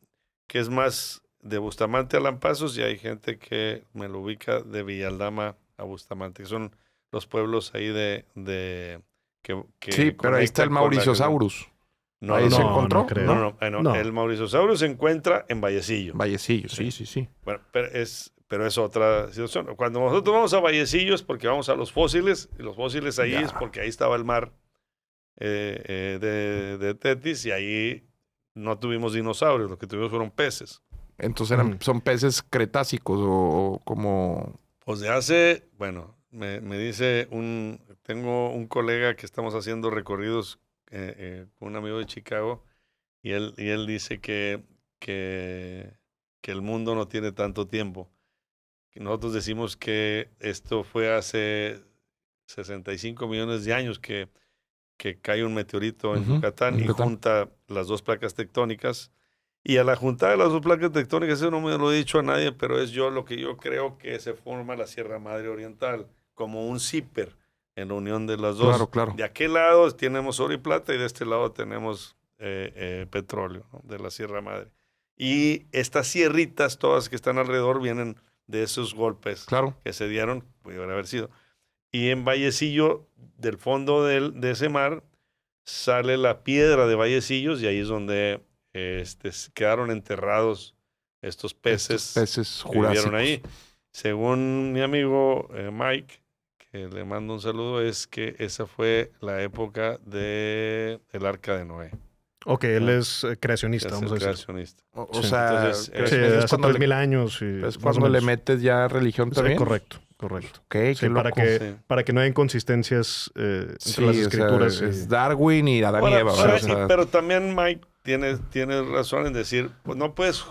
más de Bustamante a Lampazos, y hay gente que me lo ubica de Villaldama a Bustamante, que son los pueblos ahí que Sí, pero ahí está el conectan con la- Mauriciosaurus. No, Ahí no, se no, encontró. no creo. no. No. El Mauriciosaurus se encuentra en Vallecillo. Vallecillo, sí. Bueno, pero es otra situación. Cuando nosotros vamos a Vallecillo es porque vamos a los fósiles, y los fósiles ahí Ya. es porque ahí estaba el mar de Tetis, y ahí no tuvimos dinosaurios, lo que tuvimos fueron peces. Entonces son peces cretácicos o como... Pues bueno, me dice tengo un colega que estamos haciendo recorridos con un amigo de Chicago, y él dice que el mundo no tiene tanto tiempo. Que nosotros decimos que esto fue hace 65 millones de años que cae un meteorito en Ujú, Yucatán en y Yucatán. junta las dos placas tectónicas, Y a la juntada de las dos placas tectónicas, eso no me lo he dicho a nadie, pero es lo que yo creo que se forma la Sierra Madre Oriental, como un zipper en la unión de las dos. Claro, claro. De aquel lado tenemos oro y plata y de este lado tenemos petróleo, ¿no? De la Sierra Madre. Y estas sierritas, todas que están alrededor, vienen de esos golpes Claro. que se dieron, pudieron haber sido. Y en Vallecillo, del fondo de ese mar, sale la piedra de Vallecillos y ahí es donde quedaron enterrados estos peces, Peces que vivieron jurásicos. ahí. Según mi amigo Mike, que le mando un saludo, es que esa fue la época del Arca de Noé. Ok, él Ah. es creacionista, Es vamos a el decir. creacionista. O Sí. sea, Entonces, ¿crees Sí, que es hace cuando 3000 años. Y es más o cuando le menos. metes ya religión Sí, también? correcto. Ok, qué Sí, para loco. que, Sí. para que no haya inconsistencias entre Sí, las o sea, escrituras. es Darwin y Adán y Ahora, Eva, ahora, ¿verdad? O sea, pero también Mike tiene razón en decir, pues no puedes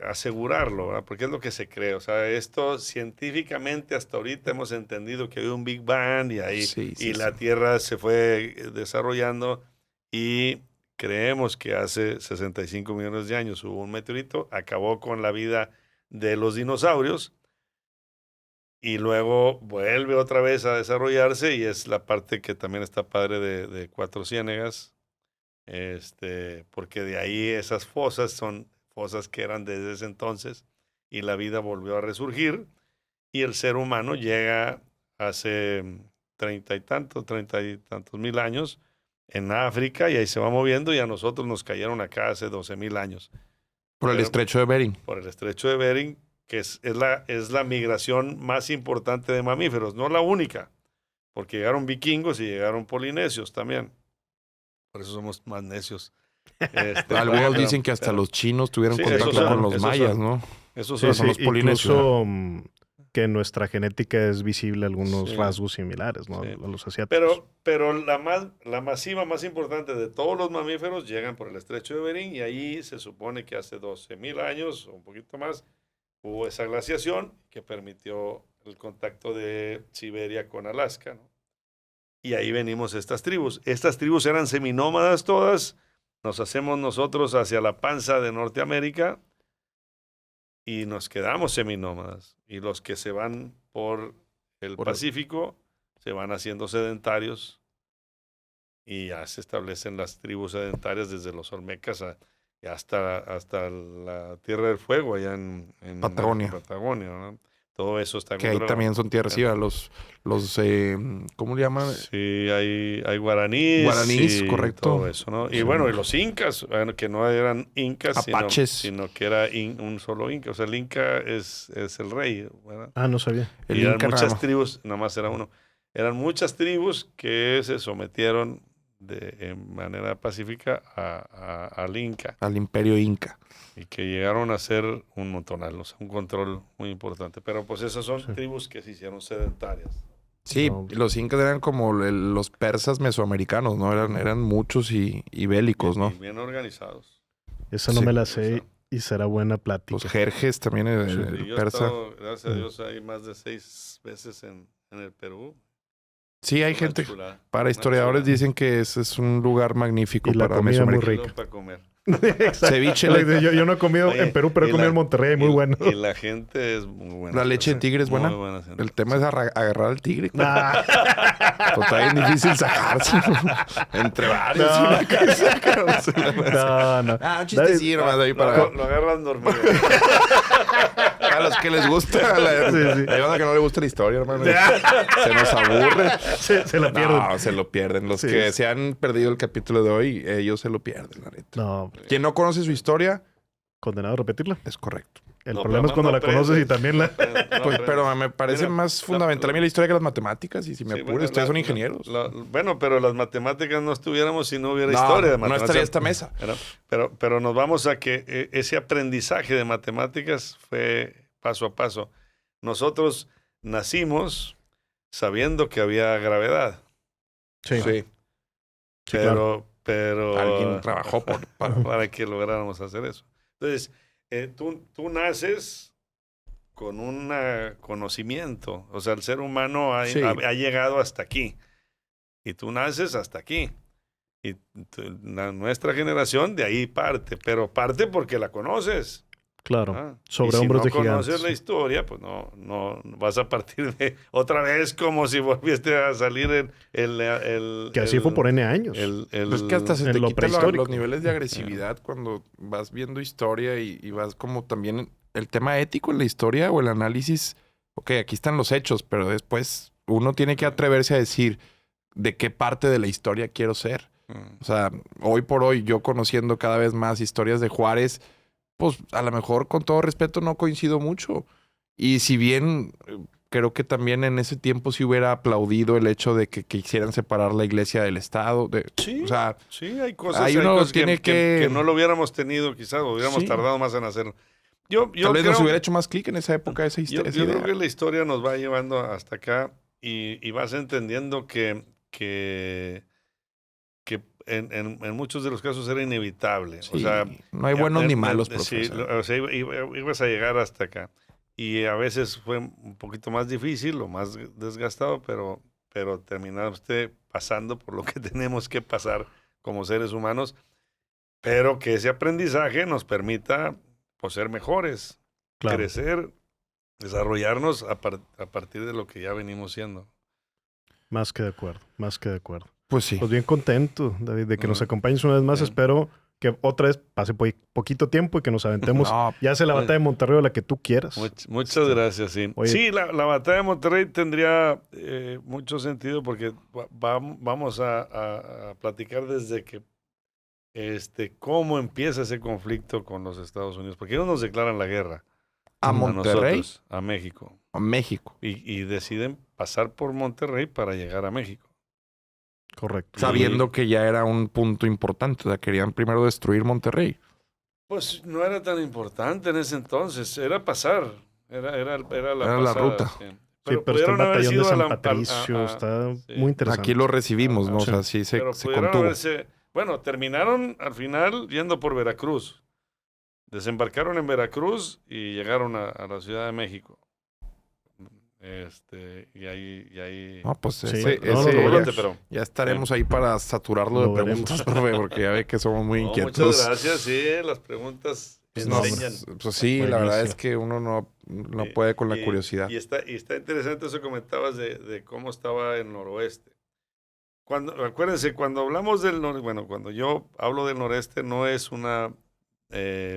asegurarlo, ¿verdad? Porque es lo que se cree. O sea, esto científicamente hasta ahorita hemos entendido que hay un Big Bang y ahí sí, y la Tierra se fue desarrollando y creemos que hace 65 millones de años hubo un meteorito, acabó con la vida de los dinosaurios y luego vuelve otra vez a desarrollarse y es la parte que también está padre de Cuatro Ciénegas, porque de ahí esas fosas son fosas que eran desde ese entonces y la vida volvió a resurgir y el ser humano llega hace 30 y tantos mil años en África y ahí se va moviendo y a nosotros nos cayeron acá hace 12,000 años por el pero- estrecho de Bering. por el estrecho de Bering, que es la migración más importante de mamíferos, no la única, porque llegaron vikingos y llegaron polinesios también. Por eso somos más necios. Algunos dicen que hasta los chinos tuvieron Sí, contacto esos son, con los esos mayas, son. ¿no? Esos Sí, son. son los sí, polinesios, incluso que en nuestra genética es visible algunos Sí. rasgos similares, ¿no? Sí. A los asiáticos. Pero la masiva más importante de todos los mamíferos llegan por el estrecho de Bering y ahí se supone que hace 12,000 años o un poquito más hubo esa glaciación que permitió el contacto de Siberia con Alaska, ¿no? Y ahí venimos estas tribus. Estas tribus eran seminómadas todas. Nos hacemos nosotros hacia la panza de Norteamérica y nos quedamos seminómadas. Y los que se van por el Pacífico se van haciendo sedentarios y ya se establecen las tribus sedentarias desde los Olmecas hasta la Tierra del Fuego, allá en Patagonia. Patagonia, ¿no? Todo eso está Que ahí controlado. también son tierras, sí, ¿cómo le llaman? Sí, hay guaraníes. Guaraníes, y correcto. todo eso, ¿no? Y Sí. bueno, y los incas, bueno, que no eran incas, Apaches. sino que era un solo inca. O sea, el inca es el rey, ¿verdad? Ah, no sabía. El Y eran Inca muchas Rama. tribus, nada más era uno. Eran muchas tribus que se sometieron en manera pacífica al inca Al imperio inca. y que llegaron a ser un montonal, o sea, un control muy importante. Pero pues esas son tribus que se hicieron sedentarias. Sí, No. los incas eran como los persas mesoamericanos, ¿no? Eran muchos y bélicos, ¿no? Y bien organizados. Esa no Sí. me la sé y será buena plática. Los jerjes también, Y el yo he persa. estado, gracias a Dios, hay más de 6 veces en el Perú. Sí, hay Una gente, chulada, para una historiadores chulada. dicen que ese es un lugar magnífico Y la para comida muy Mesoamérica. rica. Para comer. Exacto. Ceviche, Yo no he comido Oye, en Perú, pero he y comido la- en Monterrey, muy y- bueno. Y la gente es muy buena. ¿La leche de tigre es buena? Muy buena gente. El tema es agarrar al tigre. Ah, Pues está bien difícil sacarse. Entre varios. No. y una cosa. no, no. Ah, un chistecillo nomás ahí para, Lo agarran dormido. a los que les gusta. Sí. Hay banda que no le gusta la historia, hermano. Se nos aburre. Se la pierden. No, se lo pierden. Los Sí. que se han perdido el capítulo de hoy, ellos se lo pierden, la neta. No, Quien no conoce su historia, condenado a repetirla. es correcto. El No, problema pero es cuando no la conoces y aprendes. también la... Pues, pero me parece Mira, más fundamental a mí la historia que las matemáticas. Y si me Sí, apuro, bueno, ustedes son ingenieros. Bueno, pero las matemáticas no estuviéramos si no hubiera No, historia de no matemáticas. estaría esta mesa. Pero nos vamos a que ese aprendizaje de matemáticas fue paso a paso. Nosotros nacimos sabiendo que había gravedad, Sí, Sí. pero Alguien trabajó para que lográramos hacer eso. Entonces, tú naces con un conocimiento. O sea, el ser humano Sí. ha llegado hasta aquí. Y tú naces hasta aquí. Y nuestra generación de ahí parte, pero parte porque la conoces. Claro, ¿Ah? sobre Y hombros de si no gigantes. conoces la historia, pues no vas a partir de otra vez como si volvieste a salir Que así fue por N años. Pues que hasta se en te lo quitan prehistórico. los niveles de agresividad cuando vas viendo historia y vas como también el tema ético en la historia o el análisis. Ok, aquí están los hechos, pero después uno tiene que atreverse a decir de qué parte de la historia quiero ser. O sea, hoy por hoy, yo conociendo cada vez más historias de Juárez, pues a lo mejor con todo respeto no coincido mucho. Y si bien creo que también en ese tiempo sí hubiera aplaudido el hecho de que quisieran separar la iglesia del Estado. Sí, o sea, sí, hay cosas, ahí hay uno cosas tiene que no lo hubiéramos tenido, quizás, o hubiéramos Sí. tardado más en hacerlo. Yo Tal vez creo, nos hubiera hecho más clic en esa época esa yo esa creo idea. que la historia nos va llevando hasta acá y vas entendiendo que en muchos de los casos era inevitable. O Sí, sea, no hay buenos ni malos, sí, profesor. o sea, ibas a llegar hasta acá. Y a veces fue un poquito más difícil o más desgastado, pero terminaste pasando por lo que tenemos que pasar como seres humanos, pero que ese aprendizaje nos permita pues, ser mejores, Claro. crecer, desarrollarnos a partir de lo que ya venimos siendo. Más que de acuerdo, más que de acuerdo. Pues sí. Pues bien contento, David, de que nos Ujú. acompañes una vez más. Sí. Espero que otra vez pase poquito tiempo y que nos aventemos No, ya sea la batalla de Monterrey o la que tú quieras. Muchas gracias, sí. Oye. Sí, la batalla de Monterrey tendría mucho sentido porque vamos a platicar desde que cómo empieza ese conflicto con los Estados Unidos, porque ellos nos declaran la guerra a Monterrey, nosotros, a México, a México. y deciden pasar por Monterrey para llegar a México. Correcto. Sabiendo que ya era un punto importante. O sea, querían primero destruir Monterrey. Pues no era tan importante en ese entonces, era pasar, era la Era la pasada, ruta. sí. Sí, Pero pero está el pudieron haber batallón de sido San Patricio, está sí. muy interesante. Aquí lo recibimos, ¿no? O Sí. sea, sí Pero se pudieron contuvo. haberse... Bueno, terminaron al final yendo por Veracruz. Desembarcaron en Veracruz y llegaron a la Ciudad de México. Y ahí... No, pues Sí, ese, no, ese lo ya, veremos. pero... ya estaremos ahí para saturarlo Lo de preguntas, profe, porque ya ve que somos muy No, inquietos. muchas gracias, sí, las preguntas Pues no, enseñan. pues sí, la verdad Buenísimo. es que uno no puede con la curiosidad. Y está interesante eso que comentabas de cómo estaba el noroeste. Acuérdense, cuando hablamos del noreste, bueno, cuando yo hablo del noreste, no es una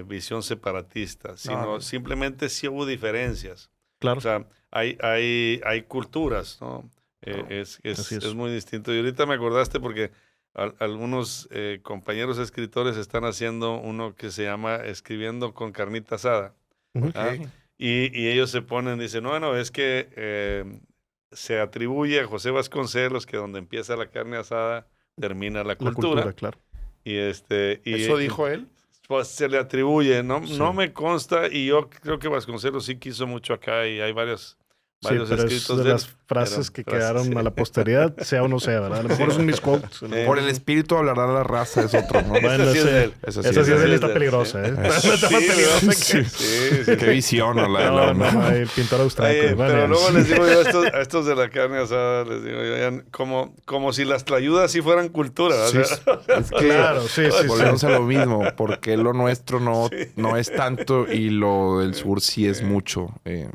visión separatista, sino No. simplemente sí hubo diferencias. Claro. O sea, hay culturas, ¿no? Así es. Es muy distinto. Y ahorita me acordaste porque algunos compañeros escritores están haciendo uno que se llama Escribiendo con carnita asada. Ujú. Ok. Y ellos se ponen, dicen, no, es que se atribuye a José Vasconcelos que donde empieza la carne asada termina la La cultura. cultura, claro. Y ¿Eso dijo él? pues se le atribuye, ¿no? Sí. No me consta y yo creo que Vasconcelos sí quiso mucho acá y hay varios Sí, pero es escritos de de él. las frases que Frases, quedaron sí. a la posteridad, sea o no sea, ¿verdad? A lo mejor son mis quotes. Por el espíritu hablará la raza, es otro, ¿no? Bueno, Esa sí es de él. Esa Esa sí es esa de sí lista es de él, peligrosa, sí. ¿eh? Sí, Está más peligrosa ¿verdad? que... Sí. Qué visión, ¿no? No, el pintor austriaco. Oye, bueno, pero luego sí. les digo yo a estos de la carne asada, les digo yo, ya, como si las tlayudas sí fueran cultura. Sí, o sea, es que Claro, sí. volvemos a lo mismo, porque lo nuestro no es tanto y lo del sur sí es mucho.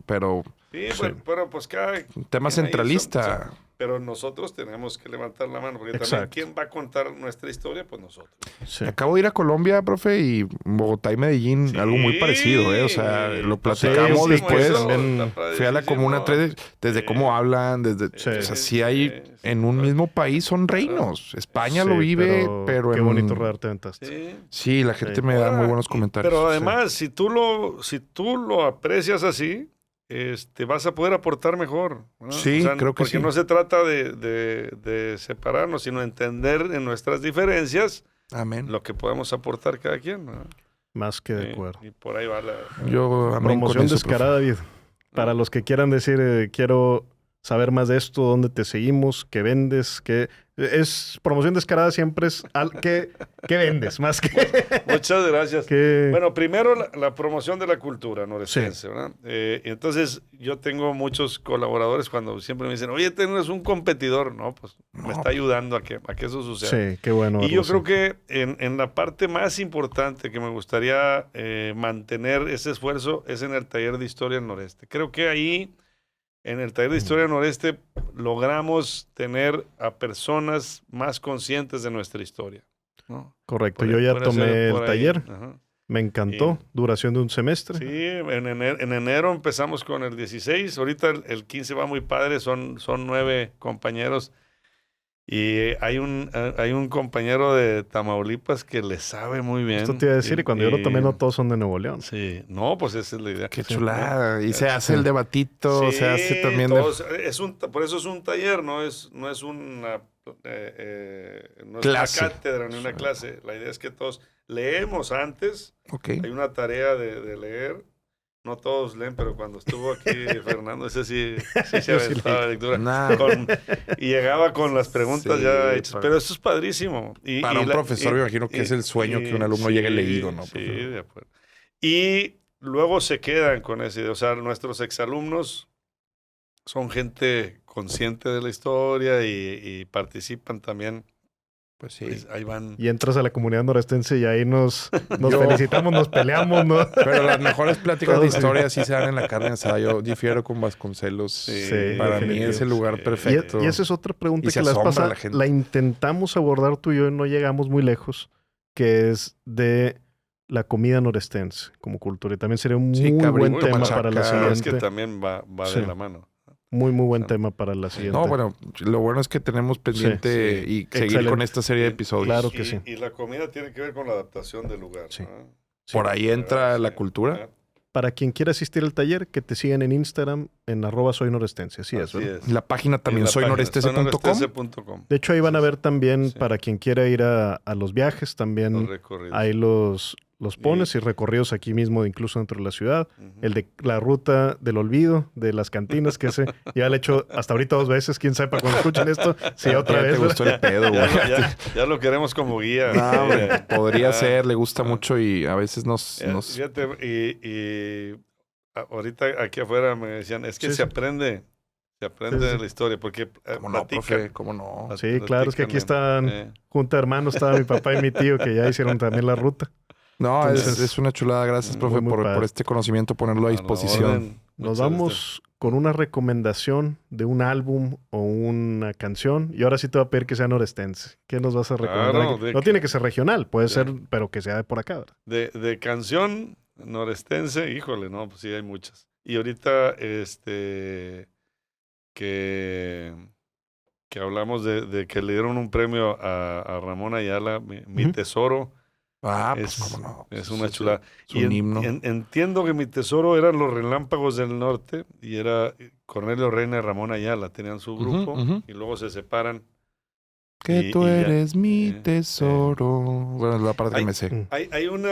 Pero sí, pero pues cada... un tema quien ahí centralista. pero nosotros tenemos que levantar la mano, porque también Exacto. ¿quién va a contar nuestra historia? Pues nosotros. Sí. Acabo de ir a Colombia, profe, y Bogotá y Medellín, Sí. algo muy parecido, ¿eh? O sea, lo platicamos Sí, después. eso, también Fui a la Comuna 3, desde Sí. cómo hablan, desde... Sí. O sea, sí hay... Sí. En un mismo país son reinos. España lo Sí, vive, pero Qué en... bonito rodarte ventaste. Sí. Sí, la gente Sí. me da Ahora, muy buenos comentarios. Pero Sí. además, si tú lo aprecias así, vas a poder aportar mejor. ¿no? Sí, creo que porque sí. no se trata de separarnos, sino entender en nuestras diferencias Amén. lo que podemos aportar cada quien. ¿no? Más que de Sí, acuerdo. y por ahí va la... Yo amén con Promoción eso, descarada, David. Para los que quieran decir, quiero saber más de esto, dónde te seguimos, qué vendes, qué... Es promoción descarada, siempre es ¿qué vendes? Más que... Muchas gracias. que... Bueno, primero la promoción de la cultura norestense, ¿verdad? Entonces, yo tengo muchos colaboradores cuando siempre me dicen, oye, tienes un competidor. No, pues me está ayudando a que eso suceda. Sí, qué bueno. Y yo verlo, creo que en la parte más importante que me gustaría mantener ese esfuerzo es en el taller de historia del noreste. Creo que ahí, en el taller de historia del noreste, logramos tener a personas más conscientes de nuestra historia, ¿no? Correcto, yo ya tomé el taller. Ajá. Me encantó, duración de un semestre. Sí, en enero empezamos con el 16, ahorita el 15 va muy padre, son 9 compañeros. Y hay un compañero de Tamaulipas que le sabe muy bien. Esto te iba a decir, y cuando yo lo tomé, no todos son de Nuevo León. Sí, no, pues esa es la idea. Qué chulada. Y se hace el debatito, Sí, se hace también... por eso es un taller, no es una Clase. cátedra ni una clase. La idea es que todos leemos antes. Ok. Hay una tarea de leer. No todos leen, pero cuando estuvo aquí Fernando, ese sí se aventaba la lectura. Nah. Y llegaba con las preguntas Sí, ya hechas. Pero eso es padrísimo. Para un profesor, me imagino que es el sueño que un alumno llegue leído, ¿no? Sí, de acuerdo. Y luego se quedan con esa idea. O sea, nuestros exalumnos son gente consciente de la historia y participan también. Pues sí. Pues ahí van. Y entras a la comunidad norestense y ahí nos felicitamos, nos peleamos, ¿no? Pero las mejores pláticas de Todos, historia sí se dan en la carne asada. Yo difiero con Vasconcelos. Sí, Para mí es el lugar sí. perfecto. Y esa es otra pregunta Y se que la vez asombra pasada la gente. la intentamos abordar tú y yo y no llegamos muy lejos, que es de la comida norestense como cultura. Y también sería un Sí, muy cabrito, buen tema machaca. para la Es siguiente. que también va Sí. de la mano. Muy buen Sí. tema para la siguiente. No, bueno, lo bueno es que tenemos pendiente Sí. y seguir Excelente. con esta serie de episodios. Claro que sí. Y la comida tiene que ver con la adaptación del lugar. Sí. ¿no? Por ahí entra la Sí. cultura. Para quien quiera asistir al taller, que te sigan en Instagram en @soynorestense. Así es, ¿verdad? La página también soynorestese.com. soynorestese.com. De hecho, ahí van a ver también, Sí. para quien quiera ir a los viajes, también Los recorridos. ahí los pones y recorridos aquí mismo, incluso dentro de la ciudad. Ujú. El de la ruta del olvido, de las cantinas, que ese ya lo he hecho hasta ahorita 2 veces. Quién sabe para cuando escuchen esto, si otra Ya vez. te gustó el pedo, güey. Ya lo queremos como guía. No, hombre, podría Ah, ser, le gusta mucho y a veces nos... Fíjate, y ahorita aquí afuera me decían, es que Sí, se sí. aprende Sí, de sí. la historia, porque ¿Cómo no, platican. profe? ¿Cómo no? Sí, claro, es que aquí Platican, están junta de hermanos, estaba mi papá y mi tío, que ya hicieron también la ruta. No, Entonces, es una chulada. Gracias, muy, profe, muy por padre. este conocimiento, ponerlo a la disposición. orden. Nos Muchas vamos con una recomendación de un álbum o una canción. Y ahora sí te voy a pedir que sea norestense. ¿Qué nos vas a recomendar? Claro, aquí? de No que- tiene que ser regional, puede Sí. ser, pero que sea de por acá, ¿verdad? De canción norestense, híjole, no, pues sí hay muchas. Y ahorita, que hablamos de que le dieron un premio a Ramón Ayala, Mi Ujú. Tesoro, Ah, pues es, cómo no. es una chulada. Es un himno. Entiendo que Mi Tesoro eran los Relámpagos del Norte y era Cornelio Reina y Ramón Ayala, tenían su grupo ujú. y luego se separan. Que y tú ya. eres mi Eh, tesoro. Bueno, es la parte que Ay, me sé. Mm. Hay un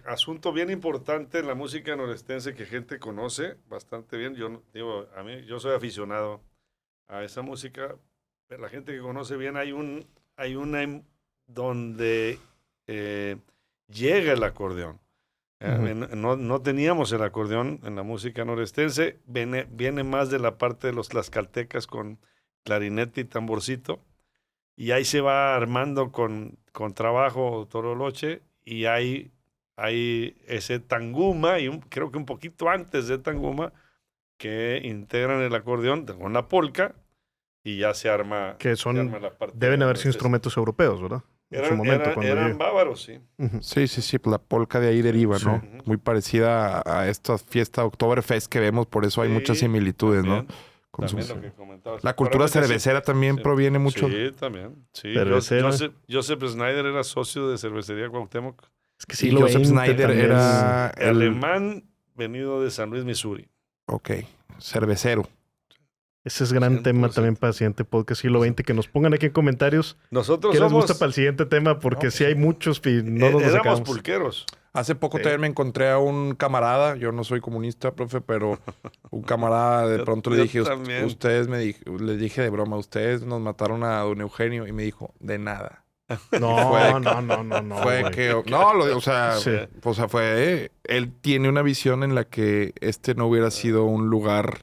asunto bien importante en la música norestense que gente conoce bastante bien. Yo no- digo, yo soy aficionado a esa música. Pero la gente que conoce bien, hay una donde llega el acordeón. Ujú. No teníamos el acordeón en la música norestense. Viene más de la parte de los tlaxcaltecas con clarinete y tamborcito. Y ahí se va armando con trabajo Toroloche y hay ese tanguma y creo que un poquito antes de tanguma que integran el acordeón con la polca y ya se arma, Que se arma son, la parte deben haber sido norestense. instrumentos europeos, ¿verdad? En su Eran, momento, cuando eran llegó. bávaros, sí. Ujú. Sí, pues la polca de ahí deriva, Sí. ¿no? Ujú. Muy parecida a esta fiesta Oktoberfest que vemos, por eso hay Sí, muchas similitudes, ¿no? También, Con también sus- lo que comentabas. La cultura Acuérdate que cervecera también sí. proviene mucho. Sí, también. Sí. Cervecera. Joseph Snyder era socio de Cervecería Cuauhtémoc. Es que Sí, siglo Joseph XX Snyder también. era el... Alemán venido de San Luis, Missouri. Ok, cervecero. Ese es gran 100%. tema también para el siguiente podcast siglo XX. Que nos pongan aquí en comentarios Nosotros qué les somos... gusta para el siguiente tema, porque No, sí hay muchos y no nos éramos acabamos. pulqueros. Hace poco Sí. también me encontré a un camarada, yo no soy comunista, profe, pero un camarada de Yo- pronto le yo dije, también. les dije de broma, ustedes nos mataron a don Eugenio y me dijo, de nada. No, Fue- no, fue güey. que, no, o sea, Sí. él tiene una visión en la que este no hubiera sido un lugar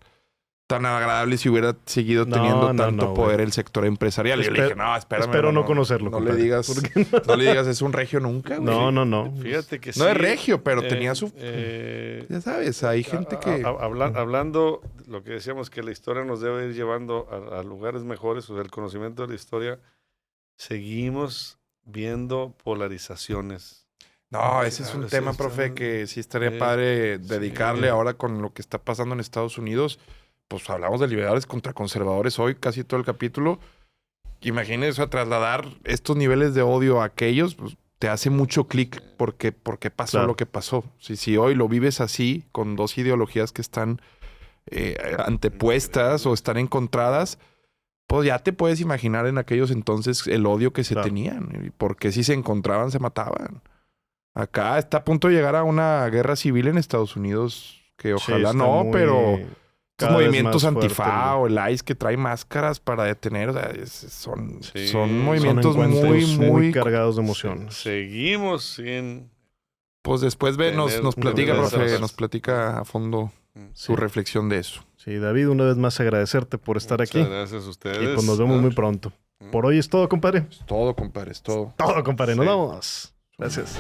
tan agradable si hubiera seguido No, teniendo no, tanto no, poder güey. el sector empresarial. Y yo le dije, no, espérame. Espero no conocerlo, No le compadre. digas, Porque no le digas, es un regio nunca, güey. no. Fíjate que sí. No es regio, pero tenía su... eh, Ya sabes, hay gente que... hablando, lo que decíamos que la historia nos debe ir llevando a lugares mejores, o sea, el conocimiento de la historia, seguimos viendo polarizaciones. No, ese es un Sí, tema, está- profe, que sí estaría sí, padre dedicarle sí. ahora con lo que está pasando en Estados Unidos. Pues hablamos de liberales contra conservadores hoy, casi todo el capítulo. Imagínense, o sea, trasladar estos niveles de odio a aquellos, pues te hace mucho clic porque pasó Claro. lo que pasó. Si hoy lo vives así, con dos ideologías que están antepuestas o están encontradas, pues ya te puedes imaginar en aquellos entonces el odio que se Claro. tenían. Porque si se encontraban, se mataban. Acá está a punto de llegar a una guerra civil en Estados Unidos, que Sí, ojalá está no, muy- pero estos cada vez movimientos más fuerte antifa el- o el ICE que trae máscaras para detener, o sea, son Sí, Son movimientos encuentros muy... cargados de emociones. Seguimos sin... Pues después nos Tener platica, violencia. profe, nos platica a fondo su Sí. reflexión de eso. Sí, David, una vez más agradecerte por estar Muchas aquí. Gracias a ustedes. Y pues nos vemos muy pronto. Por hoy es todo, compadre. Es todo, compadre, es todo. Todo, compadre. Nos Sí. vamos. Gracias.